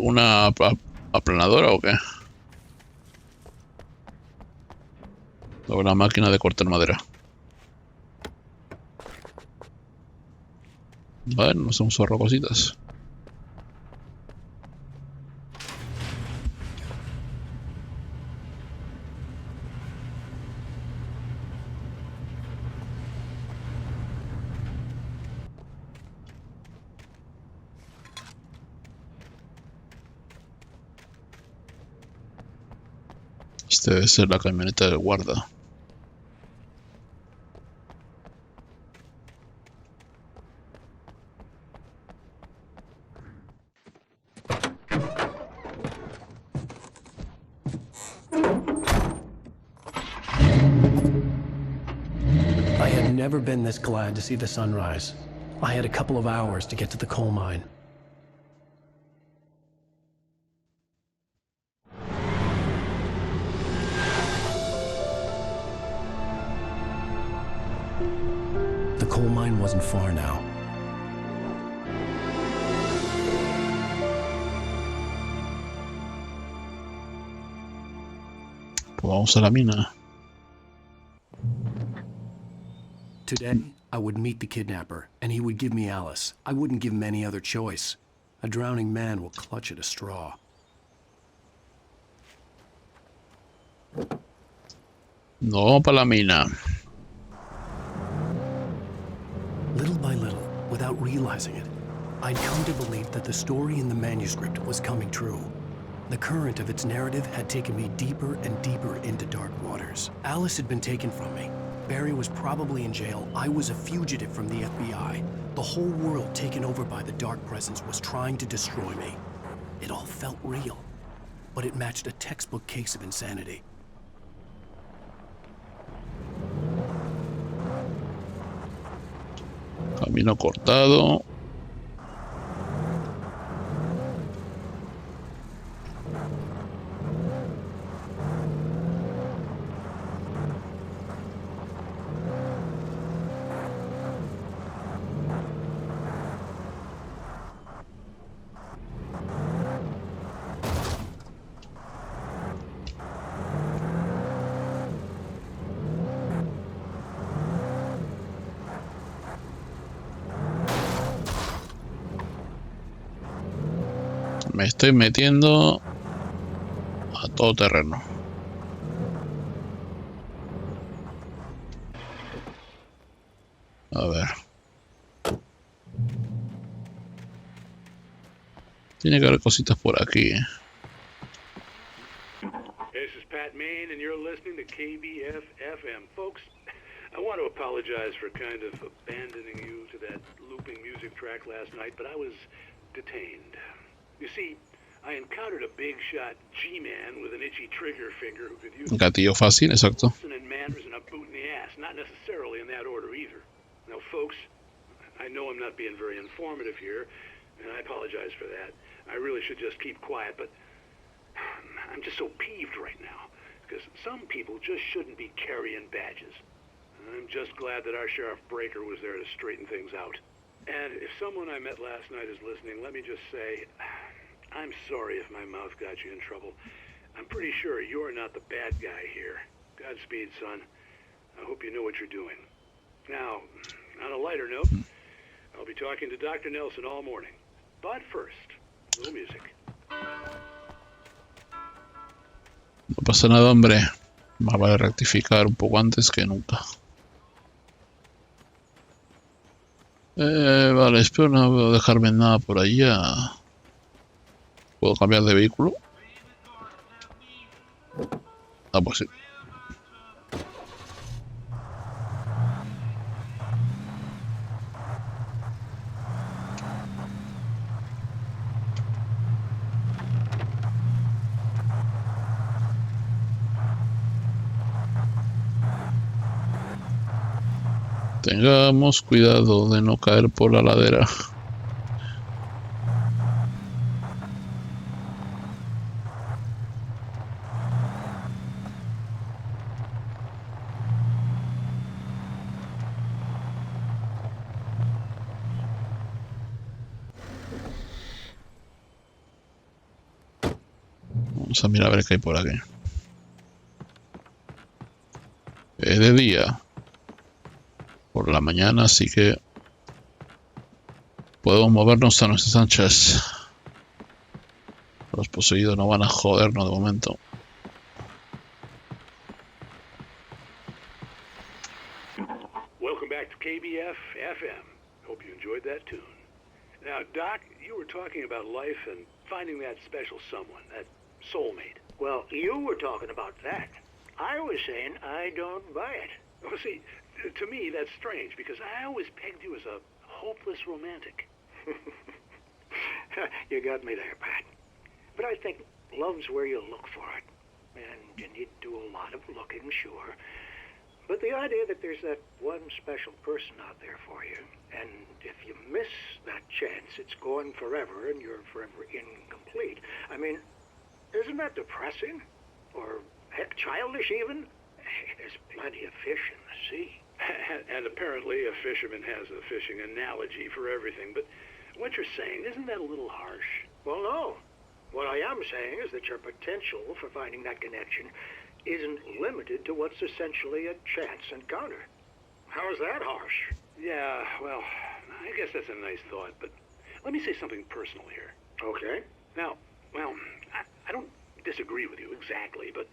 ¿Una aplanadora o qué? O una máquina de cortar madera. Vale, no son solo cositas. Este debe ser la camioneta del guarda. I had never been this glad to see the sunrise. I had a couple of hours to get to the coal mine. The coal mine wasn't far now. Pues vamos a la mina. Today, I would meet the kidnapper, and he would give me Alice. I wouldn't give him any other choice. A drowning man will clutch at a straw. No vamos para la mina. Little by little, without realizing it, I'd come to believe that the story in the manuscript was coming true. The current of its narrative had taken me deeper and deeper into dark waters. Alice had been taken from me. Barry was probably in jail. I was a fugitive from the FBI. The whole world taken over by the dark presence was trying to destroy me. It all felt real, but it matched a textbook case of insanity. Camino cortado. Me estoy metiendo a todo terreno. A ver. Tiene que haber cositas por aquí. This is Pat Main, and you're listening to KBF-FM. Folks, I want to apologize for kind of abandoning you to that looping music track last night, but I was detained. You see, I encountered a big shot G-man with an itchy trigger finger who could use Gatillo fácil, exacto. and manners and a boot in the ass, not necessarily in that order either. Now, folks, I know I'm not being very informative here, and I apologize for that. I really should just keep quiet, but I'm just so peeved right now, because some people just shouldn't be carrying badges. I'm just glad that our Sheriff Breaker was there to straighten things out. And if someone I met last night is listening, let me just say, I'm sorry if my mouth got you in trouble. I'm pretty sure you're not the bad guy here. Godspeed, son. I hope you know what you're doing. Now, on a lighter note, I'll be talking to Dr. Nelson all morning. But first, a little music. No pasa nada, hombre. Más vale rectificar un poco antes que nunca. Vale, espero no dejarme nada por allá. ¿Puedo cambiar de vehículo? Ah, pues sí. Tengamos cuidado de no caer por la ladera. Vamos a mirar a ver qué hay por aquí. Es de día. Por la mañana, así que podemos movernos a nuestras anchas. Los poseídos no van a jodernos de momento. Welcome back to KBF FM. Hope you enjoyed that tune. Now, Doc, you were talking about life and finding that special someone, that soulmate. Well, you were talking about that. I was saying I don't buy it. Well, see, to me, that's strange, because I always pegged you as a hopeless romantic. You got me there, Pat. But I think love's where you look for it. And you need to do a lot of looking, sure. But the idea that there's that one special person out there for you, and if you miss that chance, it's gone forever, and you're forever incomplete. I mean, isn't that depressing? Or, heck, childish even? There's plenty of fish in the sea. And apparently a fisherman has a fishing analogy for everything, but what you're saying, isn't that a little harsh? Well, no. What I am saying is that your potential for finding that connection isn't limited to what's essentially a chance encounter. How is that harsh? Yeah, well, I guess that's a nice thought, but let me say something personal here. Okay. Now, well, I don't disagree with you exactly, but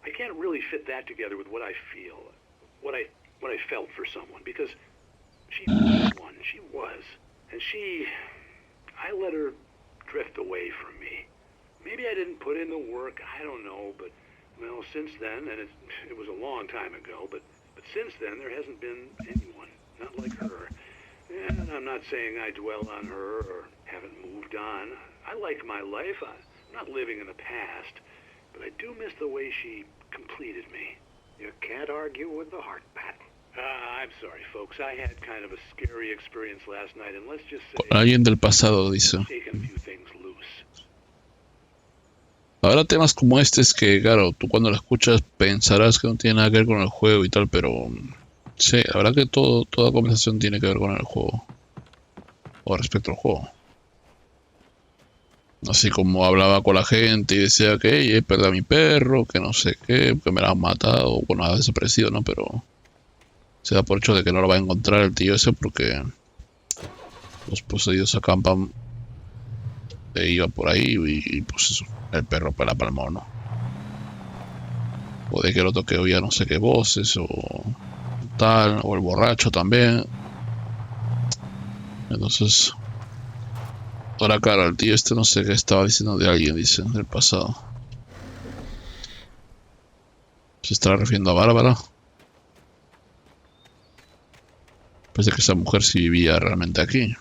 I can't really fit that together with what I feel, what I felt for someone, because she was one, she was, and I let her drift away from me. Maybe I didn't put in the work, I don't know, but, well, since then, and it was a long time ago, but since then there hasn't been anyone, not like her. And I'm not saying I dwell on her or haven't moved on. I like my life, I'm not living in the past, but I do miss the way she completed me. You can't argue with the heart, Pat. I'm sorry, folks. I had kind of a scary experience last night, and let's just say... Alguien del pasado dice. Taking a few things loose. Ahora temas como este es que, claro, tú cuando lo escuchas pensarás que no tiene nada que ver con el juego y tal, pero... Sí, la verdad que toda conversación tiene que ver con el juego. O respecto al juego. Así como hablaba con la gente y decía que he perdido a mi perro, que no sé qué, que me la han matado, bueno, ha desaparecido, ¿no? Pero se da por hecho de que no lo va a encontrar el tío ese porque los poseídos acampan e iba por ahí y pues eso, el perro la palmó, ¿no? O de que el otro que oía no sé qué voces o tal, o el borracho también. Entonces... Ahora claro, el tío este no sé qué estaba diciendo de alguien, dice, del pasado. ¿Se estará refiriendo a Bárbara? Parece que esa mujer sí vivía realmente aquí.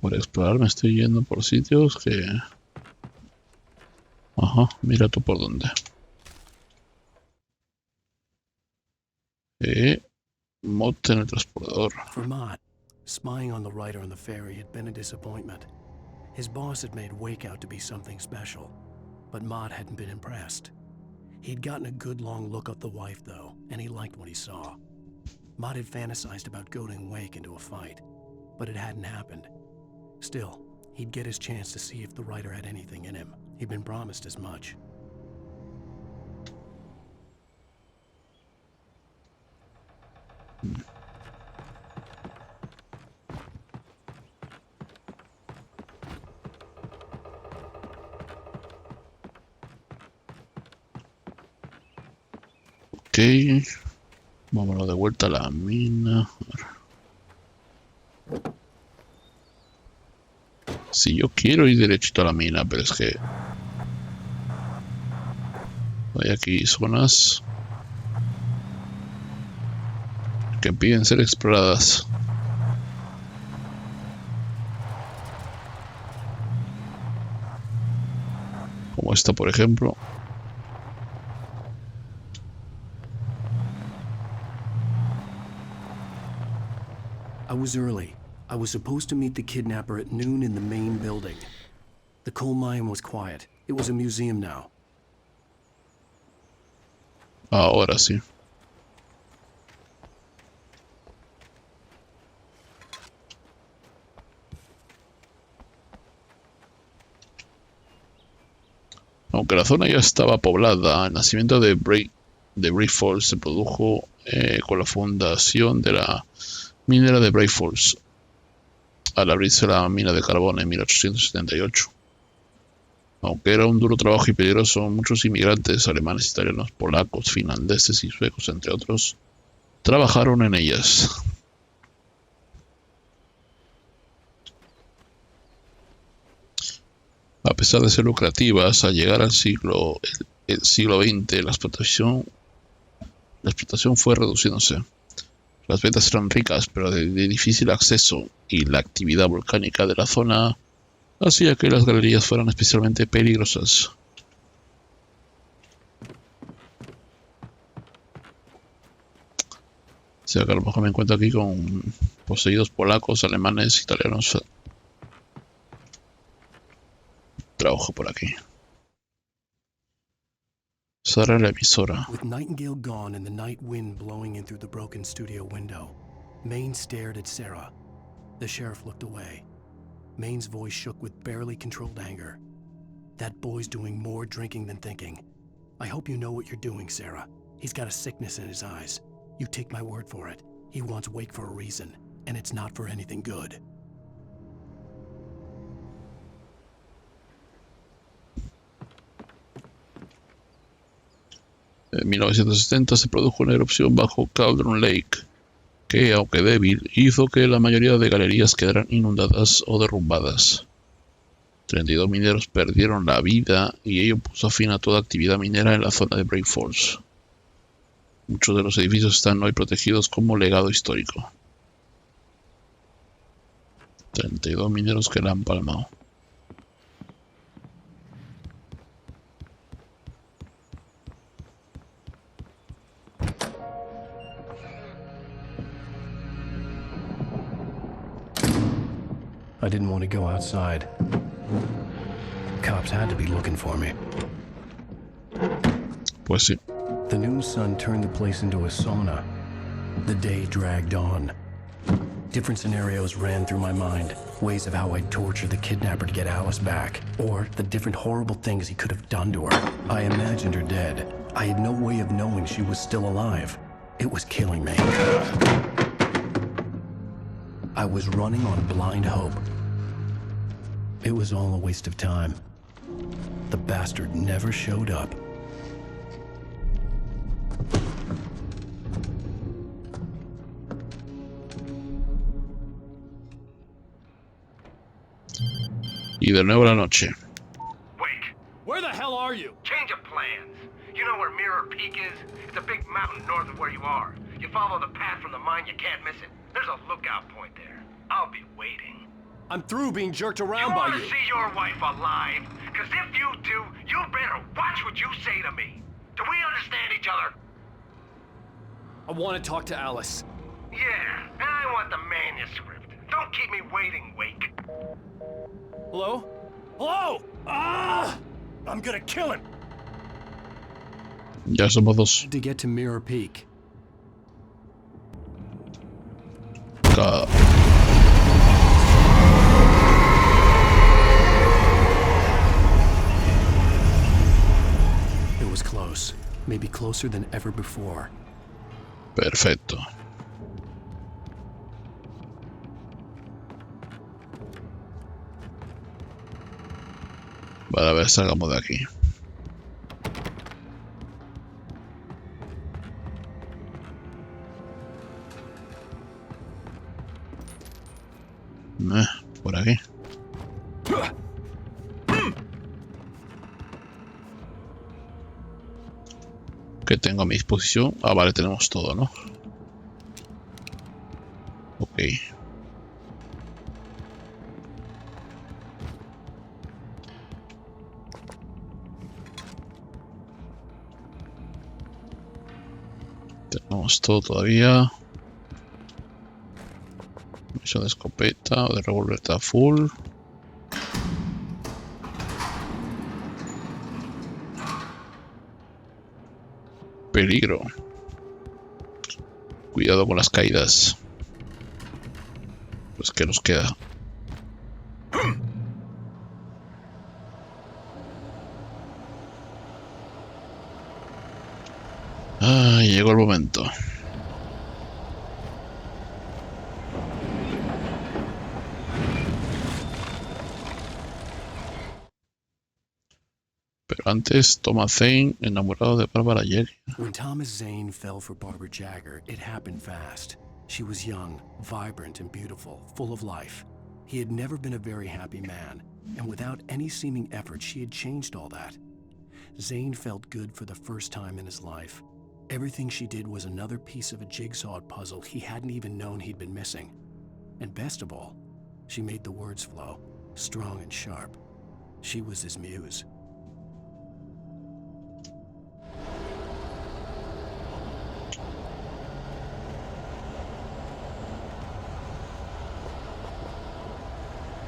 Por explorar me estoy yendo por sitios que... Ajá, mira tú por dónde. Mote en el transportador. For Mott, spying on the writer on the ferry had been a disappointment. His boss had made Wake out to be something special, but Mott hadn't been impressed. He'd gotten a good long look at the wife, though, and he liked what he saw. Mott had fantasized about goading Wake into a fight, but it hadn't happened. Still, he'd get his chance to see if the writer had anything in him. He'd been promised as much. Ok, vámonos de vuelta a la mina. Si yo quiero ir derechito a la mina, pero es que hay aquí zonas que piden ser exploradas. Como esta, por ejemplo. I was early. I was supposed to meet the kidnapper at noon in the main building. The coal mine was quiet. It was a museum now. Ahora sí. Aunque la zona ya estaba poblada, el nacimiento de Bright Falls se produjo con la fundación de la minera de Bright Falls, al abrirse la mina de carbón en 1878. Aunque era un duro trabajo y peligroso, muchos inmigrantes alemanes, italianos, polacos, finlandeses y suecos, entre otros, trabajaron en ellas. A pesar de ser lucrativas, al llegar al siglo XX, la explotación fue reduciéndose. Las ventas eran ricas, pero de difícil acceso, y la actividad volcánica de la zona hacía que las galerías fueran especialmente peligrosas. O sea que a lo mejor me encuentro aquí con poseídos polacos, alemanes, italianos. Trabajo por aquí. Cerrar la emisora. With Nightingale gone and the night wind blowing in through the broken studio window, Maine stared at Sarah. The sheriff looked away. Maine's voice shook with barely controlled anger. That boy's doing more drinking than thinking. I hope you know what you're doing, Sarah. He's got a sickness in his eyes. You take my word for it. He wants Wake for a reason, and it's not for anything good. En 1970 se produjo una erupción bajo Cauldron Lake, que, aunque débil, hizo que la mayoría de galerías quedaran inundadas o derrumbadas. 32 mineros perdieron la vida y ello puso fin a toda actividad minera en la zona de Bright Falls. Muchos de los edificios están hoy protegidos como legado histórico. 32 mineros que la han palmado. I didn't want to go outside. Cops had to be looking for me. Pues sí. The noon sun turned the place into a sauna. The day dragged on. Different scenarios ran through my mind. Ways of how I'd torture the kidnapper to get Alice back. Or the different horrible things he could have done to her. I imagined her dead. I had no way of knowing she was still alive. It was killing me. I was running on blind hope. It was all a waste of time. The bastard never showed up. Y de nuevo la noche. Wake, where the hell are you? Change of plans. You know where Mirror Peak is? It's a big mountain north of where you are. You follow the path from the mine, you can't miss it. There's a lookout point there. I'll be waiting. I'm through being jerked around by you. You want to see your wife alive? Because if you do, you better watch what you say to me. Do we understand each other? I want to talk to Alice. Yeah, and I want the manuscript. Don't keep me waiting, Wake. Hello? Hello! Ah! I'm gonna kill him. Ya somos dos. To get to Mirror Peak. It was close. Maybe closer than ever before. Perfecto. Vale, a ver, salgamos de aquí. Por aquí. ¿Qué tengo a mi disposición? Ah, vale, tenemos todo, ¿no? Ok. tenemos todo todavía. Misión de escopeta o de revólver está full. Peligro. Cuidado con las caídas. Pues que nos queda. Ah, llegó el momento. Pero antes, Thomas Zane, enamorado de Barbara Jerry. When Thomas Zane fell for Barbara Jagger, it happened fast. She was young, vibrant, and beautiful, full of life. He had never been a very happy man, and without any seeming effort, she had changed all that. Zane felt good for the first time in his life. Everything she did was another piece of a jigsaw puzzle he hadn't even known he'd been missing. And best of all, she made the words flow, strong and sharp. She was his muse.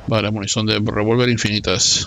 Vale, munición de revólver infinitas.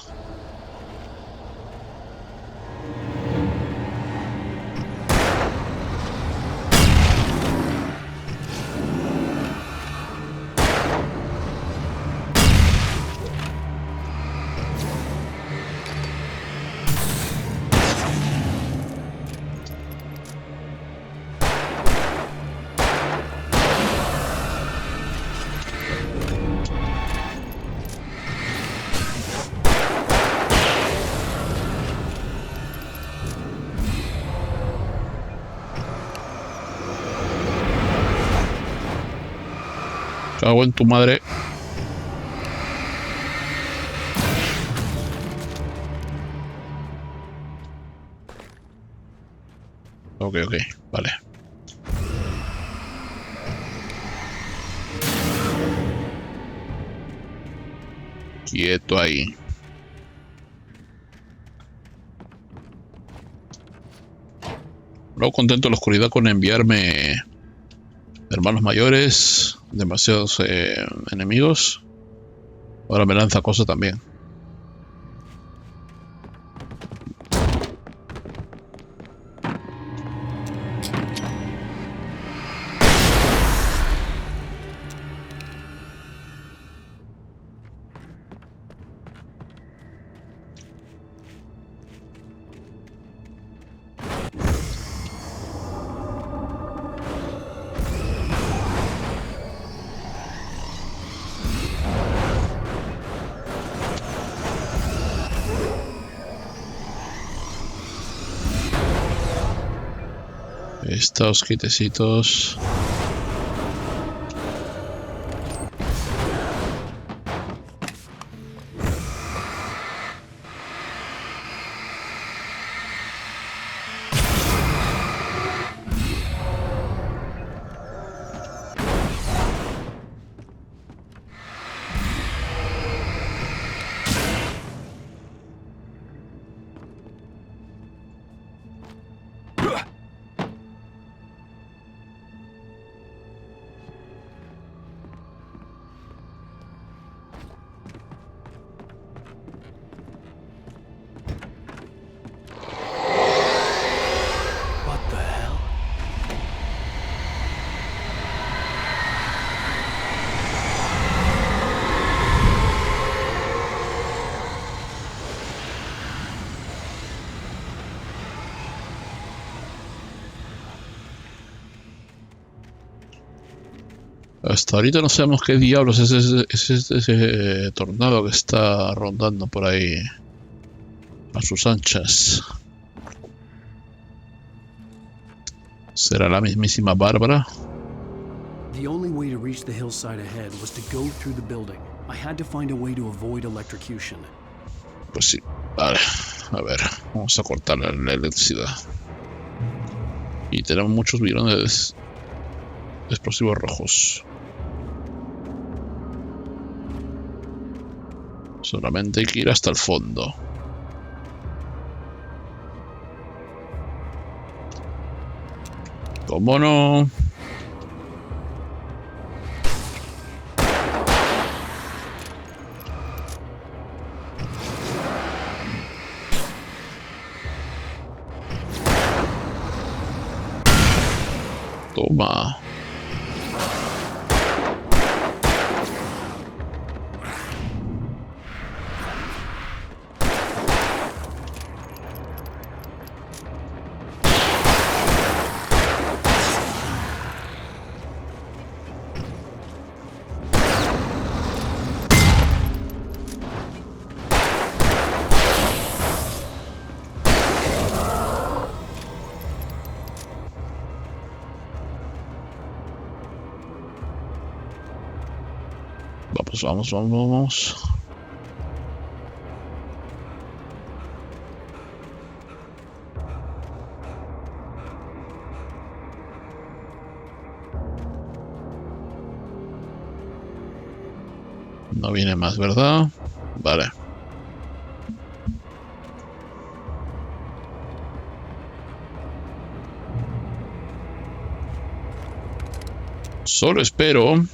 Cago en tu madre. Ok, vale. Quieto ahí. No contento en la oscuridad con enviarme hermanos mayores, demasiados enemigos. Ahora me lanza cosas también. Estos quietecitos. Hasta ahorita no sabemos qué diablos es ese tornado que está rondando por ahí a sus anchas. ¿Será la mismísima Bárbara? The only way to reach the hillside ahead was to go through the building. I had to find a way to avoid electrocution. Pues sí, vale. A ver, vamos a cortar la electricidad. Y tenemos muchos bidones de explosivos rojos. Solamente hay que ir hasta el fondo. ¿Cómo no? Toma. Vamos. No viene más, ¿verdad? Vale. Solo espero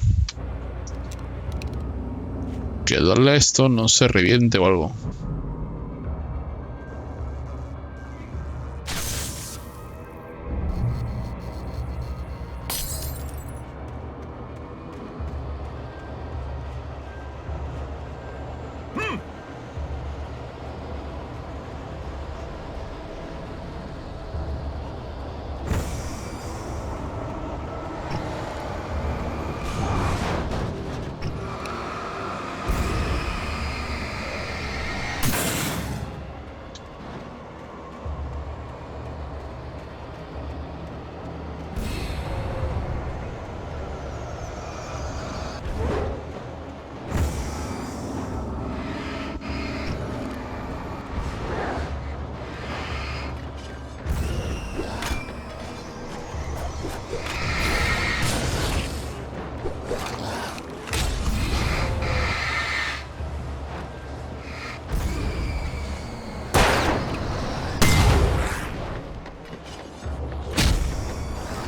que darle a esto no se reviente o algo.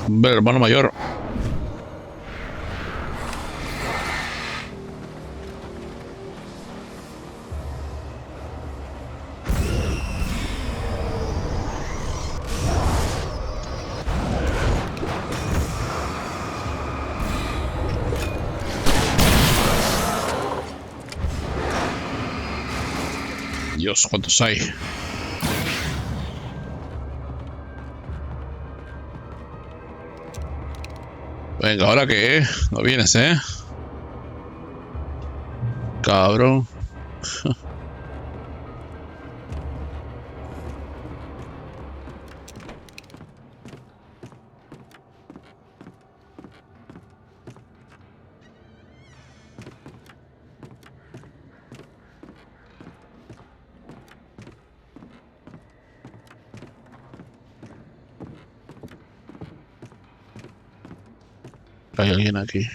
Hombre, hermano mayor. Dios, ¿cuántos hay? Venga, ¿ahora qué? No vienes, ¿eh? Cabrón. Hay alguien aquí.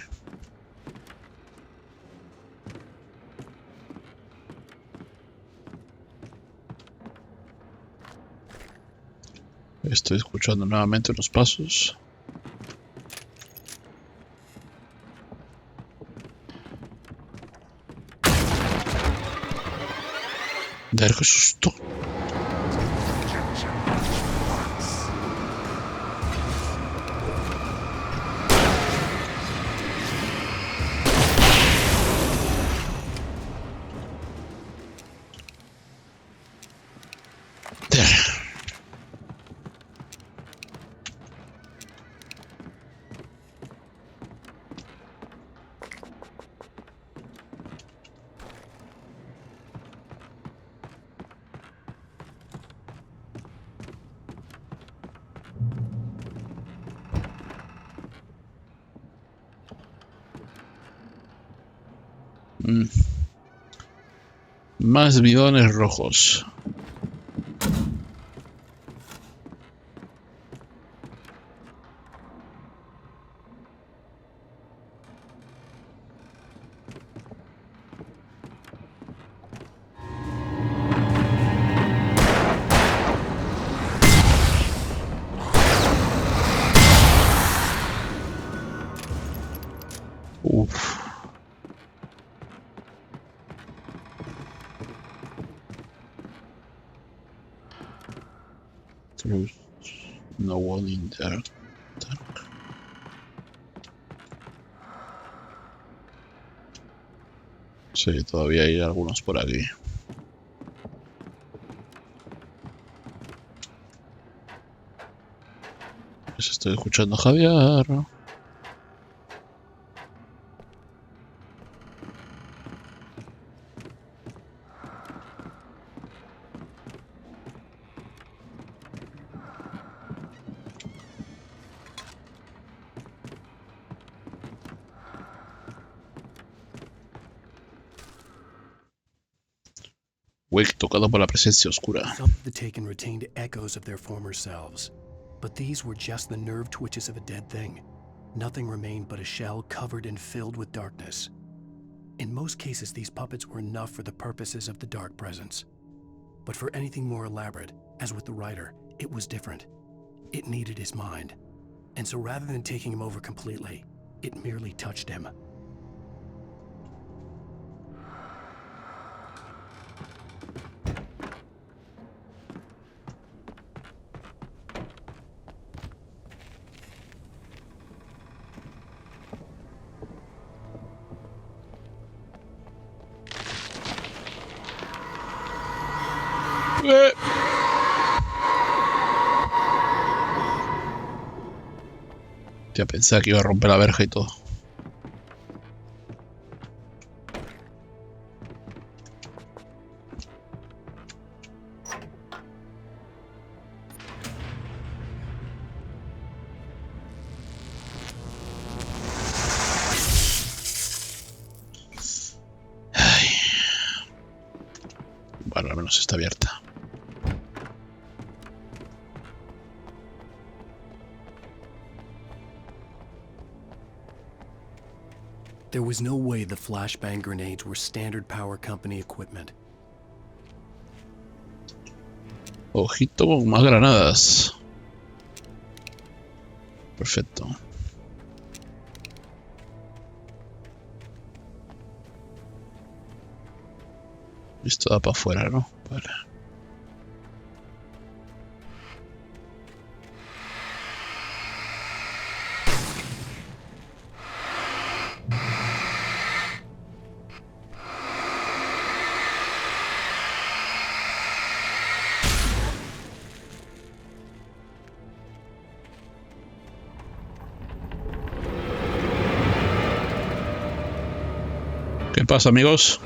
Estoy escuchando nuevamente los pasos. ¡Qué susto! Más bidones rojos. There's no one in there. Sí, todavía hay algunos por aquí. Pues estoy escuchando a Javier. Wake tocado por la presencia oscura. Some of the taken retained echoes of their former selves, but these were just the nerve twitches of a dead thing. Nothing remained but a shell covered and filled with darkness. In most cases, these puppets were enough for the purposes of the dark presence. But for anything more elaborate, as with the writer, it was different. It needed his mind. And so rather than taking him over completely, it merely touched him. Ya pensaba que iba a romper la verja y todo. Ay. Bueno, al menos está abierta. There was no way the flashbang grenades were standard power company equipment. Ojito, más granadas. Perfecto. Esto da para afuera, ¿no? Vale. ¿Qué pasa, amigos?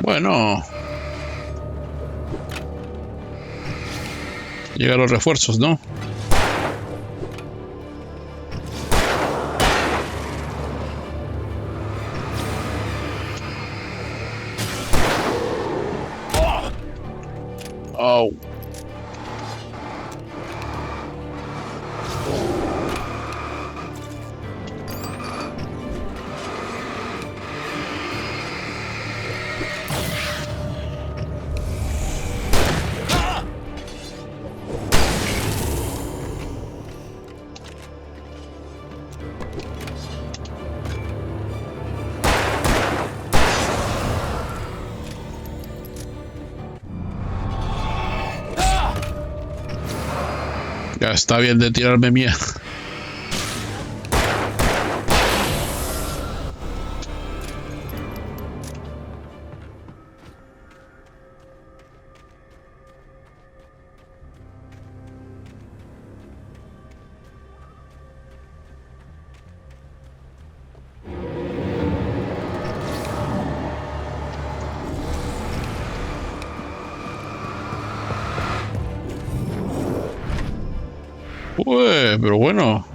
Bueno. Llegan los refuerzos, ¿no? Oh. Ya está bien de tirarme mierda. Uy, pero bueno.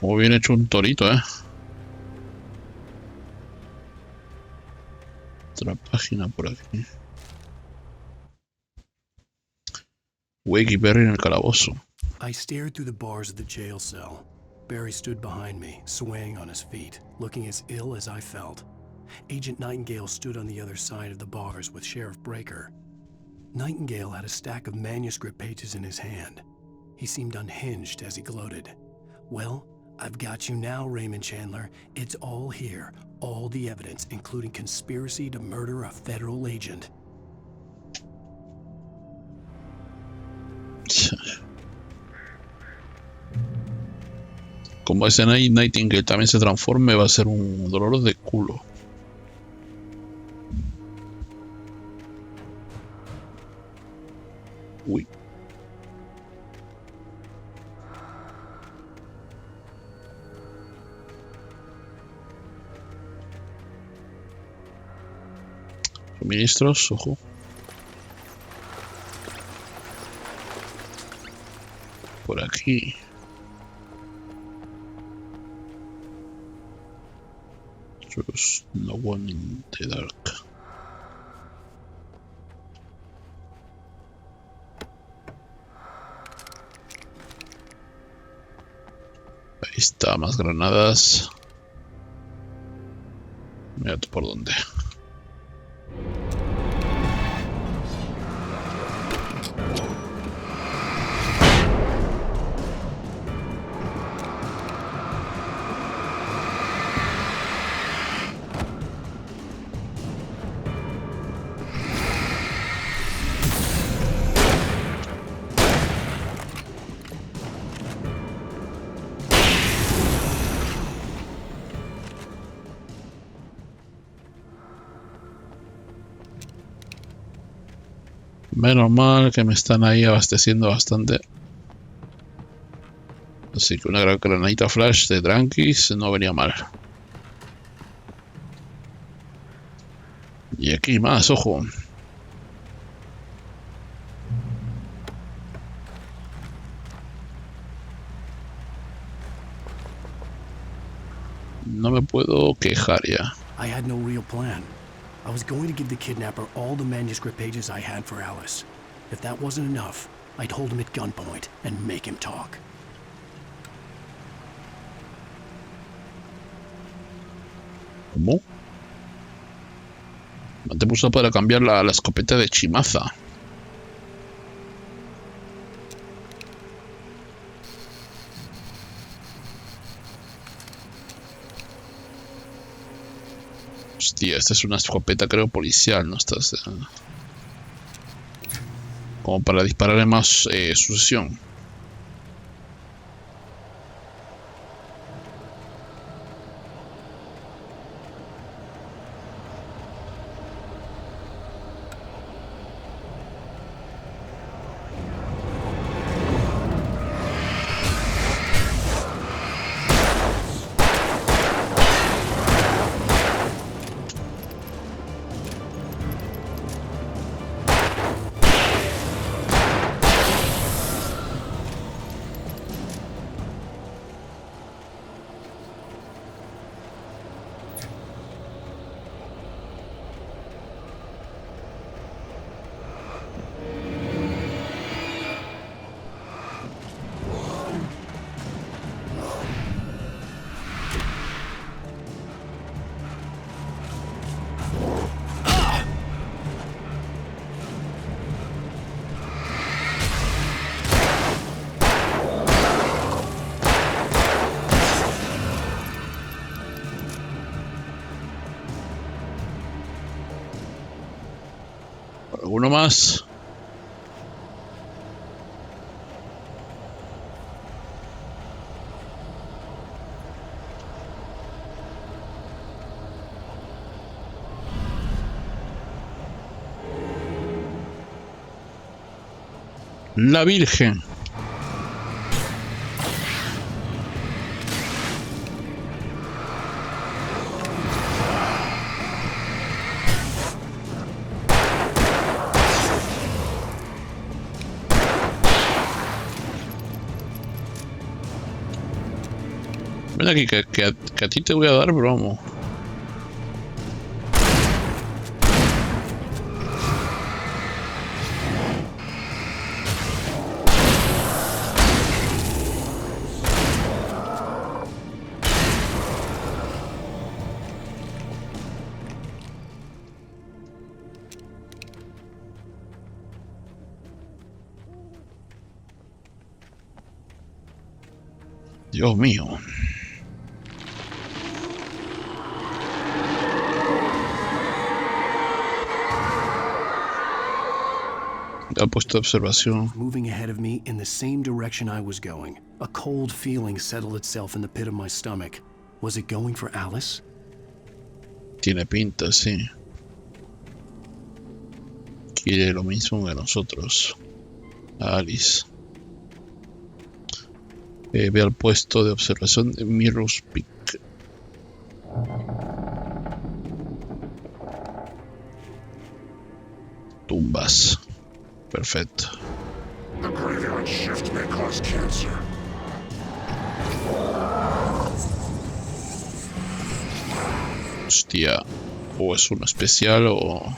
Muy bien hecho un torito, Otra página por aquí. Wake y Barry en el calabozo. I stared through the bars of the jail cell. Barry stood behind me, swaying on his feet, looking as ill as I felt. Agent Nightingale stood on the other side of the bars with Sheriff Breaker. Nightingale had a stack of manuscript pages in his hand. He seemed unhinged as he gloated. Well, I've got you now, Raymond Chandler. It's all here. All the evidence, including conspiracy to murder a federal agent. Como ese Nightingale también se transforme, va a ser un dolor de culo. Uy. Suministros, ojo. Por aquí. Just no one in the dark. Ahí está, más granadas. Mira tú por dónde. Menos mal que me están ahí abasteciendo bastante. Así que una gran granadita flash de tranquis no venía mal. Y aquí más, ojo. No me puedo quejar ya. I had no real plan. I was going to give the kidnapper all the manuscript pages I had for Alice. If that wasn't enough, I'd hold him at gunpoint and make him talk. ¿Cómo? No te puso para cambiar la escopeta de Chimaza. Hostia, esta es una escopeta, creo, policial, ¿no? Estás como para dispararle más sucesión. ¿Alguno más? La Virgen. Ven aquí, que a ti te voy a dar, pero vamos. Dios mío. Ha puesto observación. Moving ahead of me in the same direction I was going. A cold feeling settled itself in the pit of my stomach. Was it going for Alice? Tiene pinta, sí. Quiere lo mismo que nosotros. Alice. Ve al puesto de observación de Mirror's Peak. Tumbas. Perfecto. The graveyard shift may cause cancer. Hostia. O es uno especial o...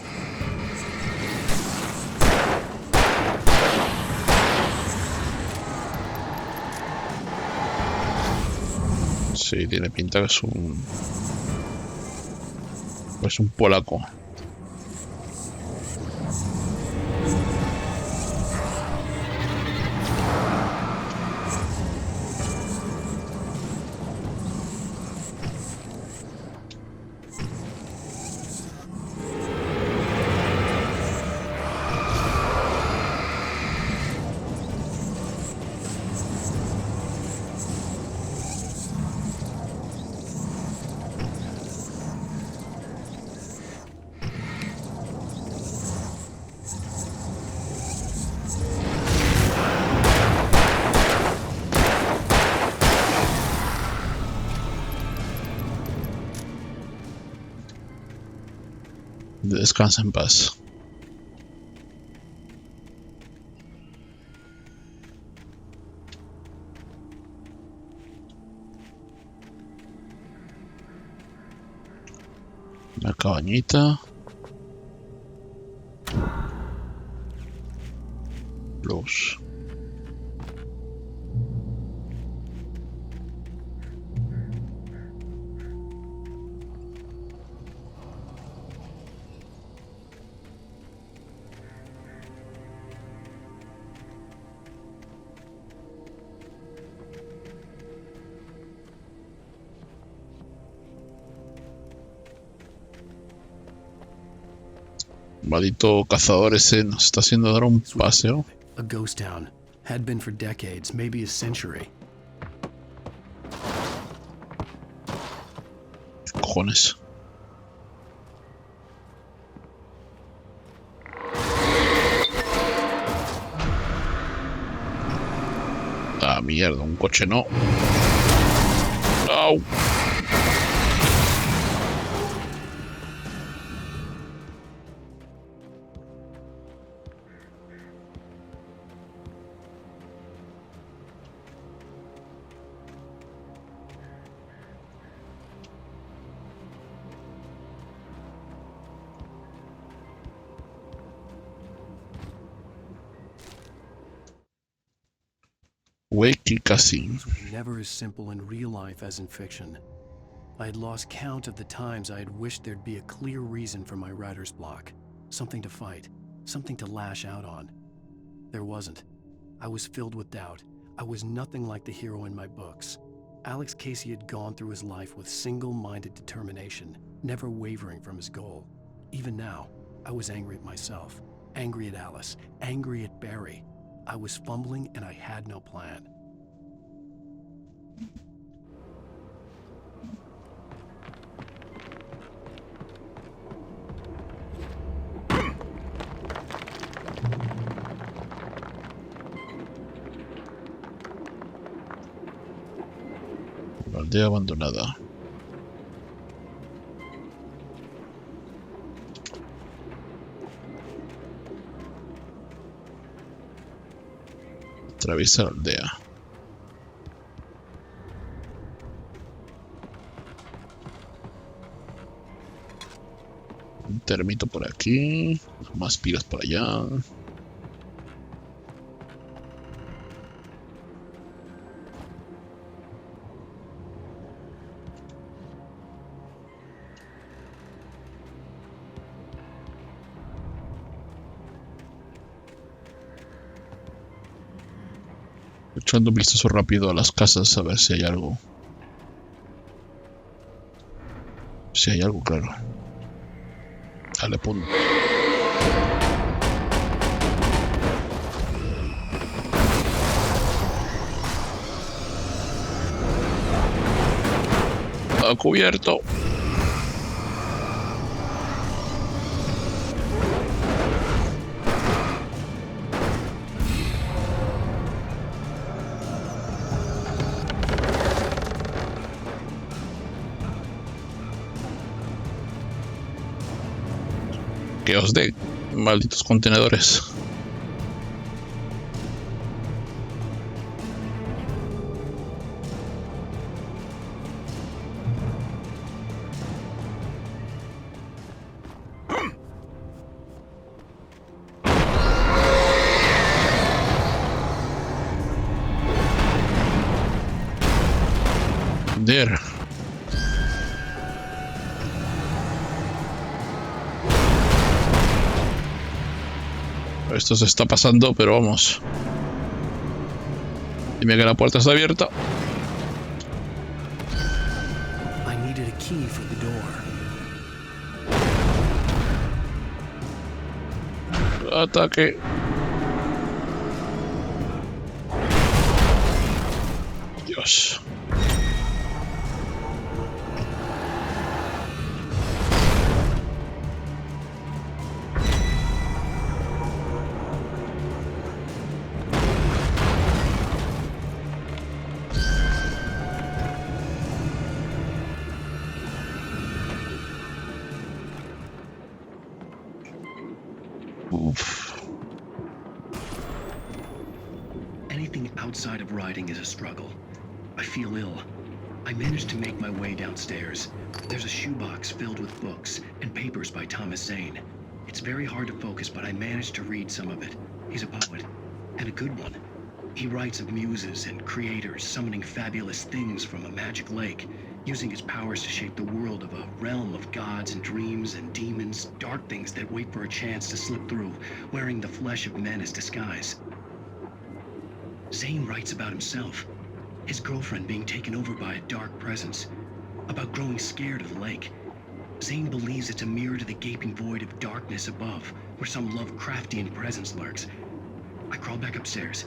Sí, tiene pinta que es un... Es un polaco. Descansa en paz. Una cabañita. Luz. Maldito cazador ese nos está haciendo dar un paseo. A ghost town. Had been for decades, maybe a century. ¿Qué cojones? Ah, mierda, un coche no. Au. Wake Casino. Never as simple in real life as in fiction. I had lost count of the times I had wished there'd be a clear reason for my writer's block. Something to fight, something to lash out on. There wasn't. I was filled with doubt. I was nothing like the hero in my books. Alex Casey had gone through his life with single-minded determination, never wavering from his goal. Even now, I was angry at myself, angry at Alice, angry at Barry. I was fumbling and I had no plan. La aldea abandonada. Atraviesa la aldea. Un termito por aquí. Más pilas por allá. Echando un vistazo rápido a las casas a ver si hay algo. Si hay algo, claro. Dale, punto. Ha cubierto. Que os dé, malditos contenedores. There. Esto se está pasando, pero vamos. Dime que la puerta está abierta. I needed a key for the door. Ataque. Dios. Anything outside of riding is a struggle. I feel ill. I managed to make my way downstairs. There's a shoebox filled with books and papers by Thomas Zane. It's very hard to focus, but I managed to read some of it. He's a poet, and a good one. He writes of muses and creators summoning fabulous things from a magic lake, using his powers to shape the world of a realm of gods and dreams and demons, dark things that wait for a chance to slip through, wearing the flesh of men as disguise. Zane writes about himself, his girlfriend being taken over by a dark presence, about growing scared of the lake. Zane believes it's a mirror to the gaping void of darkness above, where some Lovecraftian presence lurks. I crawl back upstairs.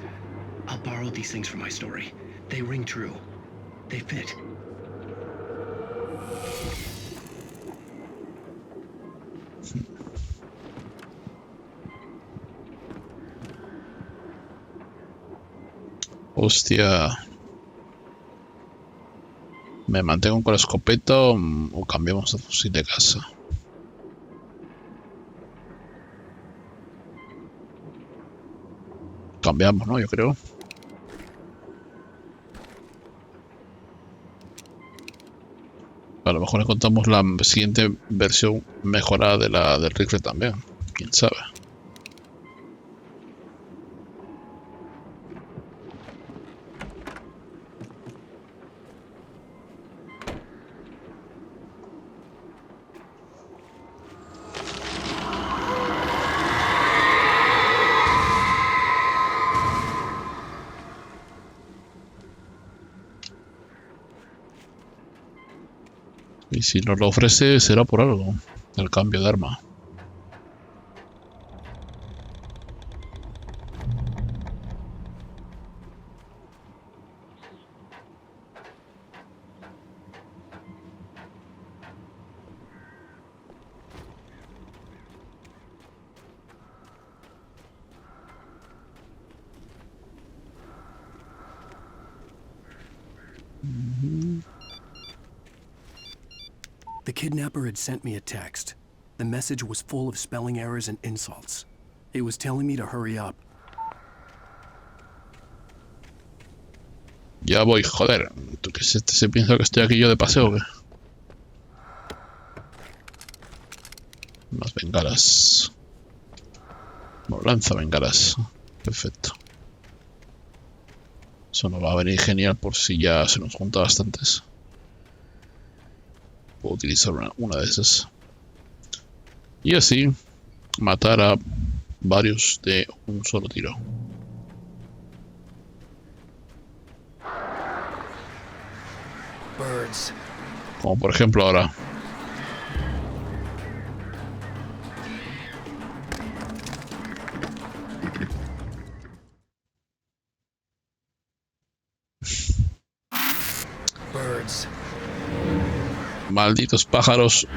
I'll borrow these things for my story. They ring true. They fit. Hostia. ¿Me mantengo con la escopeta o cambiamos a fusil de casa? Cambiamos, ¿no? Yo creo. A lo mejor encontramos la siguiente versión mejorada de la del rifle también. Quién sabe. Y si nos lo ofrece será por algo, el cambio de arma. The kidnapper had sent me a text. The message was full of spelling errors and insults. It was telling me to hurry up. Ya voy, joder. ¿Tú qué se piensa que estoy aquí yo de paseo o qué? Más bengalas. No, lanza bengalas. Perfecto. Eso nos va a venir genial por si ya se nos junta bastantes. Puedo utilizar una de esas. Y así matar a varios de un solo tiro. Birds. Como por ejemplo ahora. Birds. Malditos pájaros.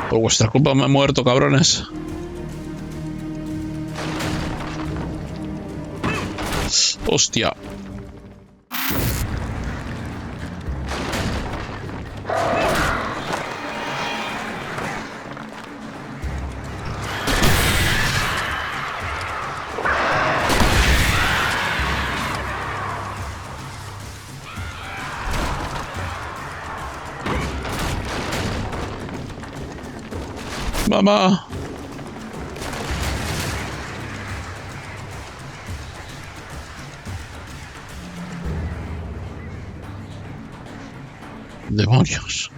Por vuestra culpa me he muerto, cabrones. Hostia. Mamá. Demonios.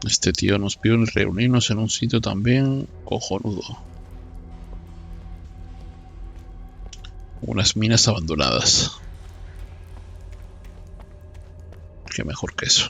Este tío nos pide reunirnos en un sitio también cojonudo. Unas minas abandonadas. Qué mejor que eso.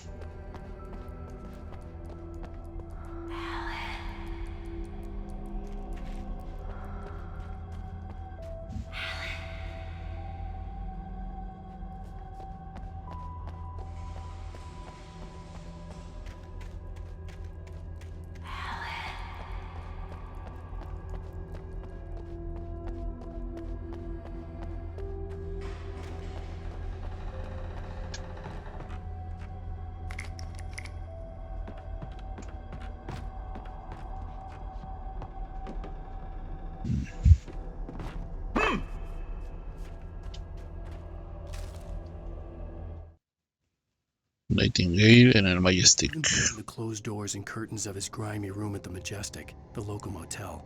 Nightingale en el Majestic. Even behind the closed doors and curtains of his grimy room at the Majestic, the local motel,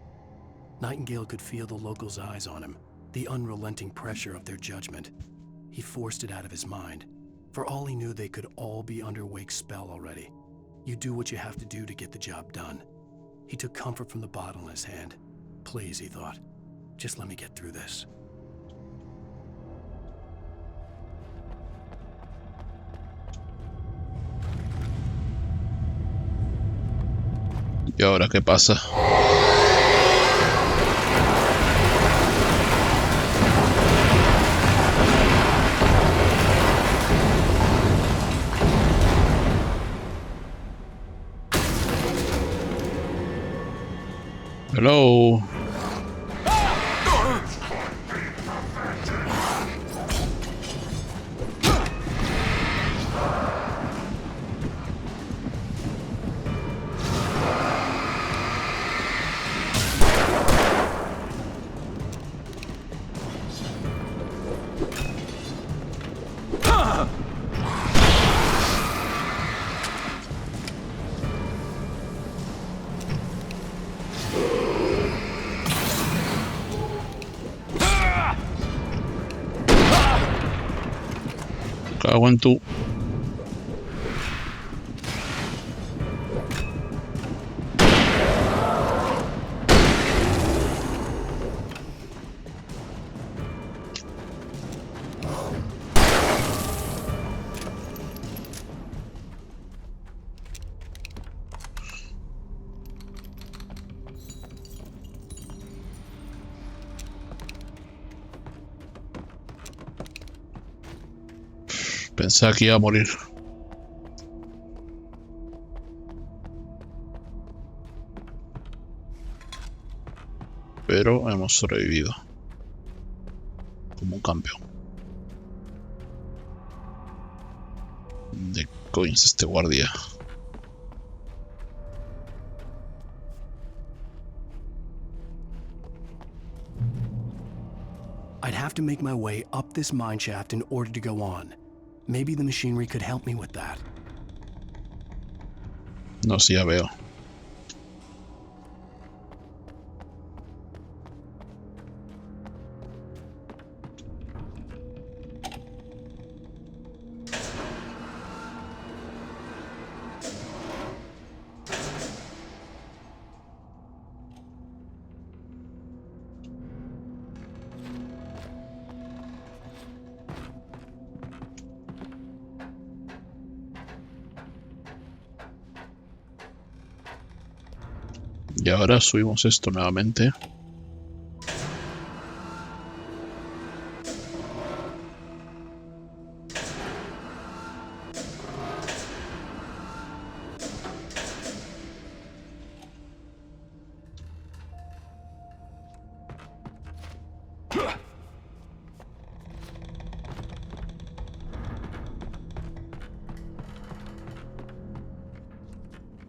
Nightingale could feel the locals' eyes on him, the unrelenting pressure of their judgment. He forced it out of his mind. For all he knew, they could all be under Wake's spell already. You do what you have to do to get the job done. He took comfort from the bottle in his hand. Please, he thought, just let me get through this. ¿Y ahora qué pasa? Hello. Cago en tu. Pensaba que iba a morir. Pero hemos sobrevivido. Como un campeón. ¿De coño es este guardia? I'd have to make my way up this mine shaft in order to go on. Maybe the machinery could help me with that. No, sí, ya veo. Y ahora subimos esto nuevamente.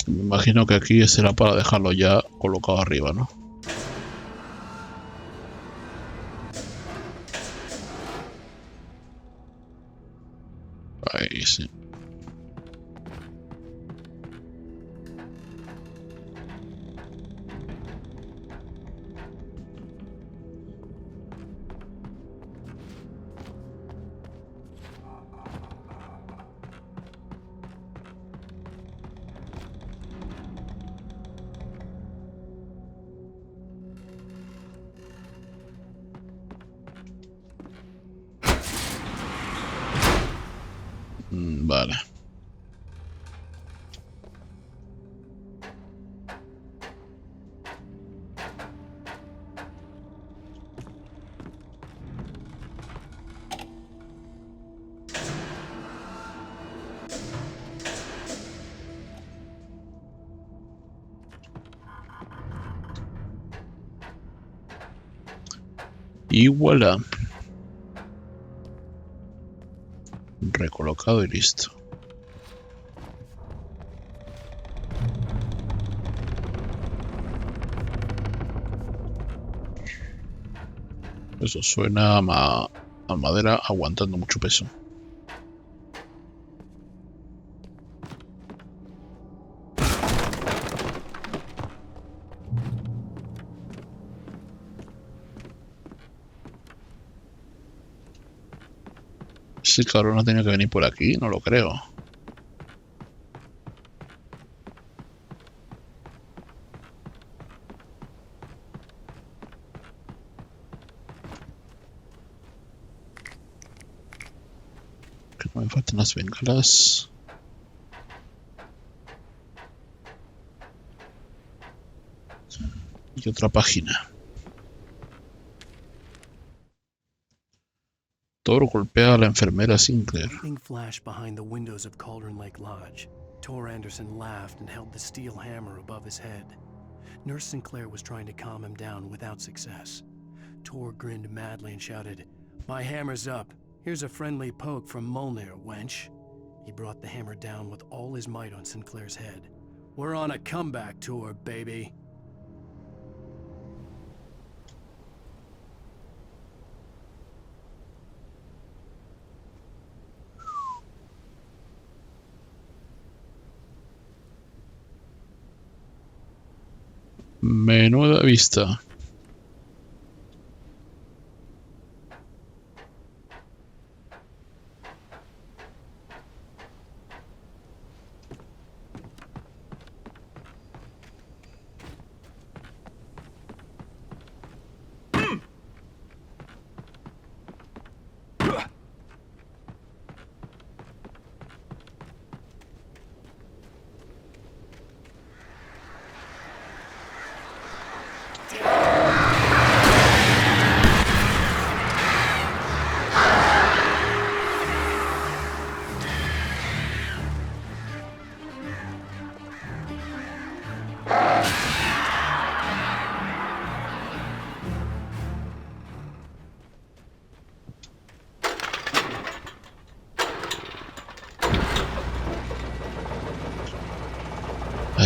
Me imagino que aquí será para dejarlo ya colocado arriba, ¿no? Ahí sí. Vale. Y voilà. Recolocado y listo. Eso suena a madera aguantando mucho peso. Ese cabrón ha tenido que venir por aquí, no lo creo. Que no me faltan las bengalas. Y otra página. Thor golpea a la enfermera Sinclair. Lightning flashed behind the windows of Cauldron Lake Lodge. Tor Anderson laughed and held the steel hammer above his head. Nurse Sinclair was trying to calm him down without success. Tor grinned madly and shouted, "My hammer's up. Here's a friendly poke from Molnir, wench." He brought the hammer down with all his might on Sinclair's head. "We're on a comeback tour, baby." Menuda vista.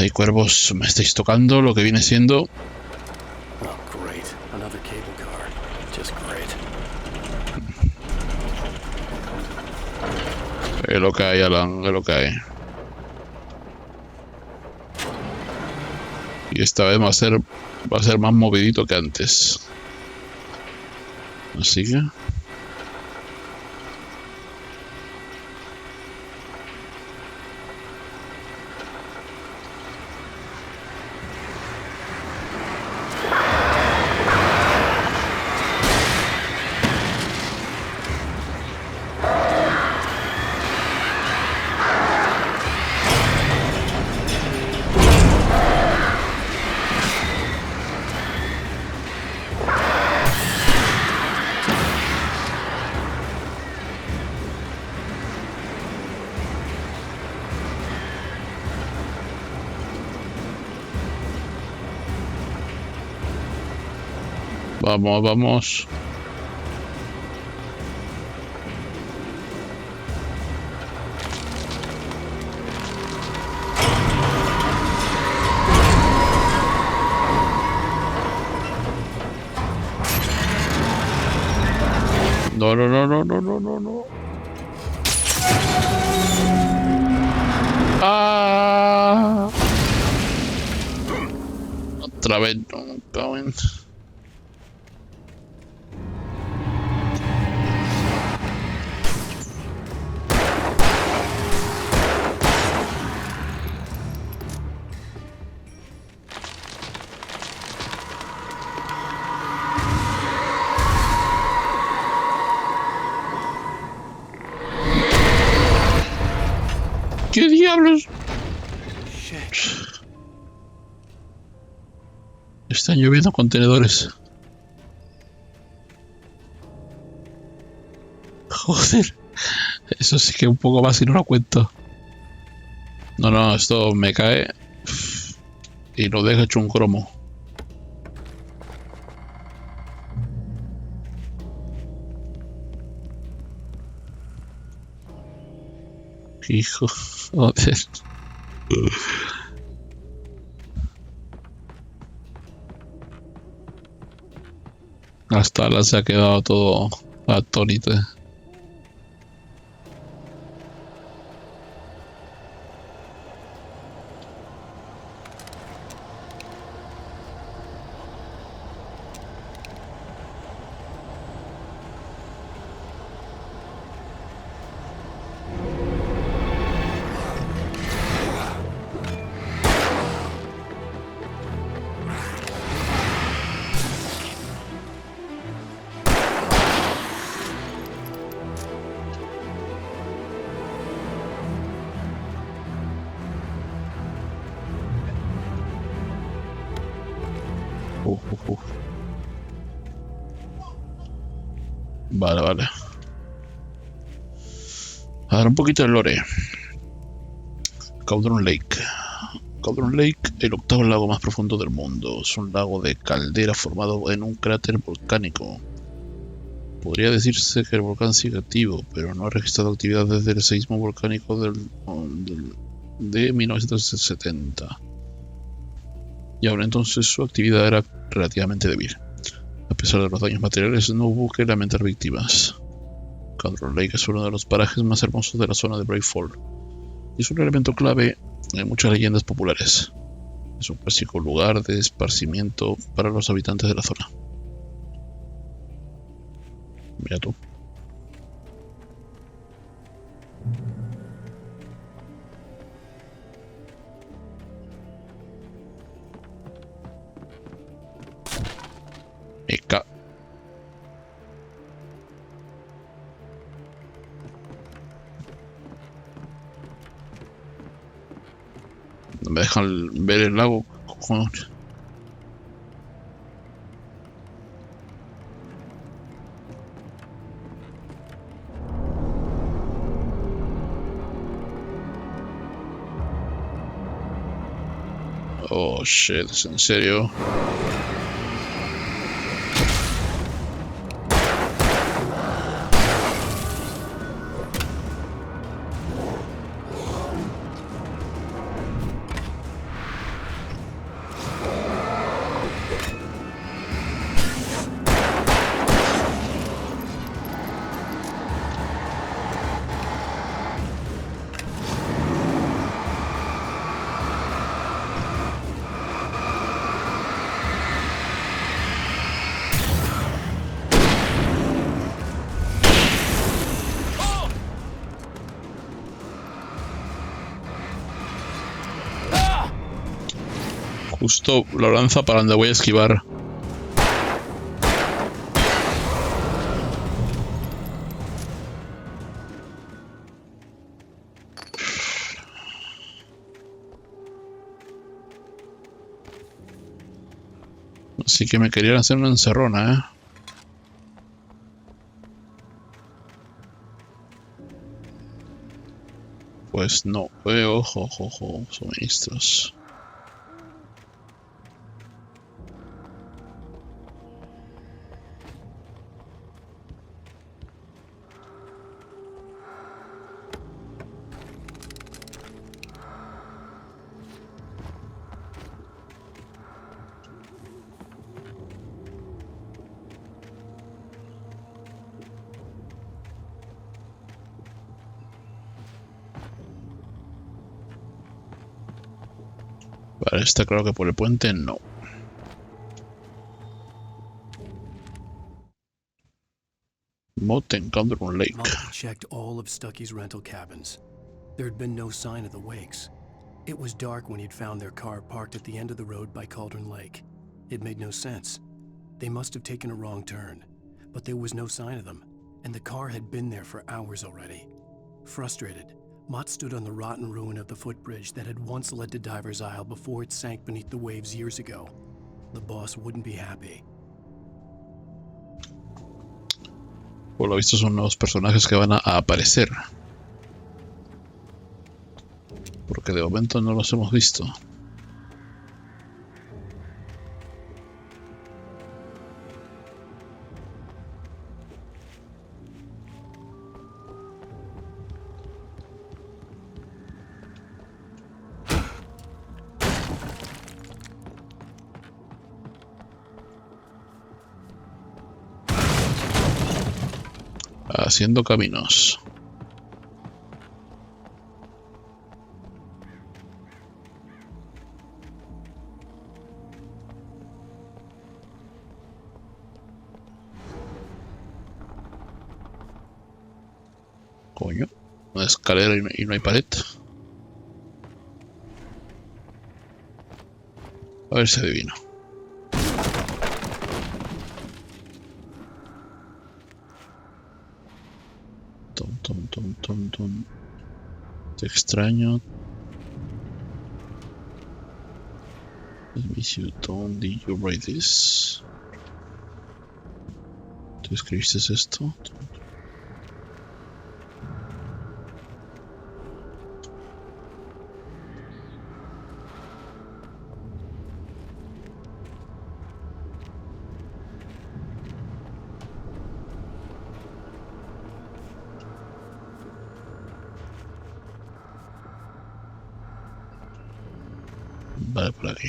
Ay, cuervos, me estáis tocando lo que viene siendo. Oh, great. Another cable car. Just great. Es lo que hay, Alan, es lo que hay. Y esta vez va a ser más movidito que antes. Así que... Vamos, vamos. No, no, no, no, no, no, no, no. Ah. Otra vez, no, cabrón. ¿Qué diablos? Están lloviendo contenedores. Joder. Eso sí que un poco más y no lo cuento. No, no, esto me cae. Y lo deja hecho un cromo. Hijo, joder. Hasta ahora se ha quedado todo atónito. Vale, vale. A ver, un poquito de lore. Cauldron Lake. Cauldron Lake, el octavo lago más profundo del mundo. Es un lago de caldera formado en un cráter volcánico. Podría decirse que el volcán sigue activo, pero no ha registrado actividad desde el seísmo volcánico de 1970. Y aún entonces su actividad era relativamente débil. A pesar de los daños materiales, no hubo que lamentar víctimas. Cauldron Lake es uno de los parajes más hermosos de la zona de Brave Fall, y es un elemento clave en muchas leyendas populares. Es un clásico lugar de esparcimiento para los habitantes de la zona. Mira tú. Eca. No me dejan ver el lago, cojones. Oh shit, ¿es en serio? Justo lo lanza para donde voy a esquivar. Así que me querían hacer una encerrona, ¿eh? Pues no. Ojo, ojo, ojo. Suministros. Vale, está claro que por el puente no. Mott encounter on lake. Mott had checked all of Stucky's rental cabins. There had been no sign of the Wakes. It was dark when he'd found their car parked at the end of the road by Cauldron Lake. It made no sense. They must have taken a wrong turn, but there was no sign of them, and the car had been there for hours already. Frustrated, Mott stood on the rotten ruin of the footbridge that had once led to Diver's Isle before it sank beneath the waves years ago. The boss wouldn't be happy. Por lo visto son nuevos personajes que van a aparecer. Porque de momento no los hemos visto. Haciendo caminos. Coño, una escalera y no hay pared. A ver si adivino. Te extraño. Let me see, Tom, did you write this? ¿Tú escribiste esto? Vale, por aquí.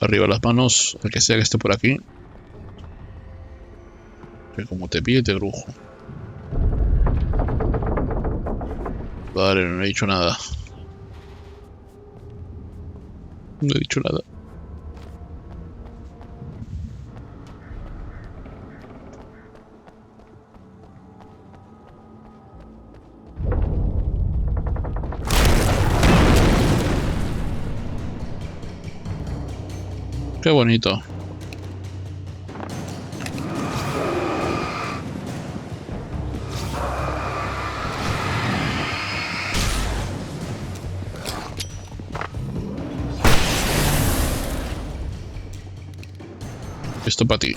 Arriba las manos, el que sea que esté por aquí. Que como te pille te brujo. Vale, no he dicho nada. No he dicho nada. Qué bonito. Esto para ti.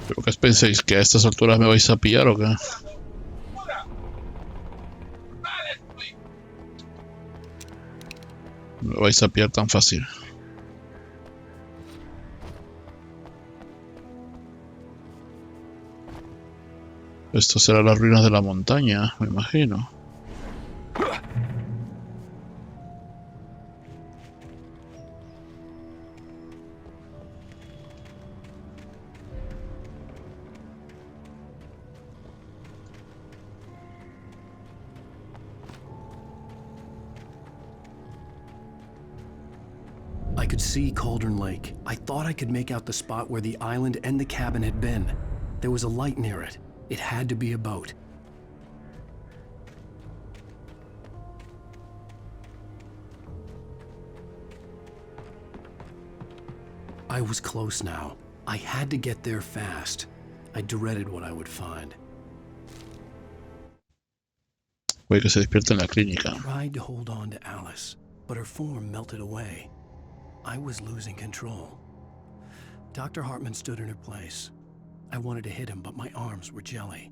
¿Pero qué pensáis? ¿Que a estas alturas me vais a pillar o qué? No me vais a pillar tan fácil. Esto será las ruinas de la montaña, me imagino. could see Cauldron Lake. I thought I could make out the spot where the island and the cabin had been. There was a light near it. It had to be a boat. I was close now. I had to get there fast. I dreaded what I would find. Puede que se despierte en la clínica. I tried to hold on to Alice, but her form melted away. I was losing control. Dr. Hartman stood in her place. I wanted to hit him, but my arms were jelly.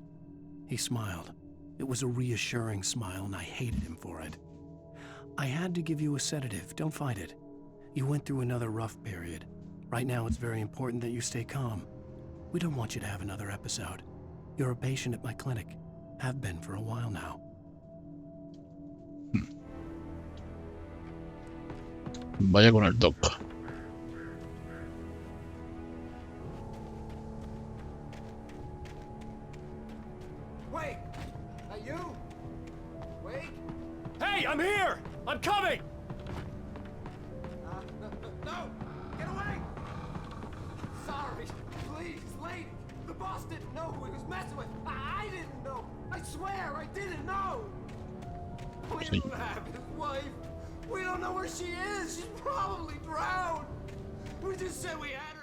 He smiled. It was a reassuring smile, and I hated him for it. I had to give you a sedative. Don't fight it. You went through another rough period. Right now, it's very important that you stay calm. We don't want you to have another episode. You're a patient at my clinic. Have been for a while now. Vaya con el doc. Wait! Are you? Wait! Hey, I'm here! I'm coming! No! Get away! Sorry. Please, lady. The boss didn't know who he was messing with. I didn't know. I swear, I didn't know. We don't have his wife. We don't know where she is. She's probably drowned. We just said we had her.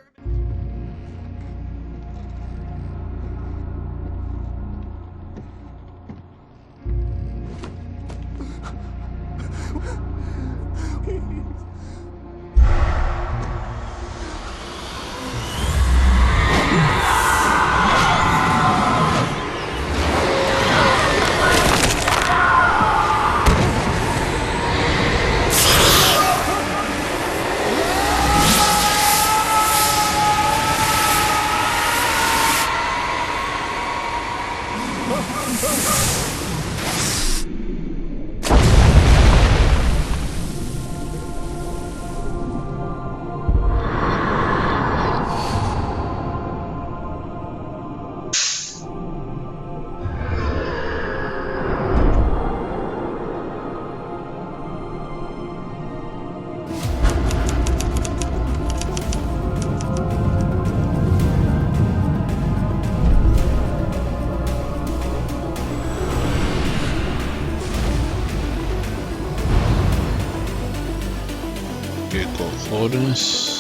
¿Qué cojones?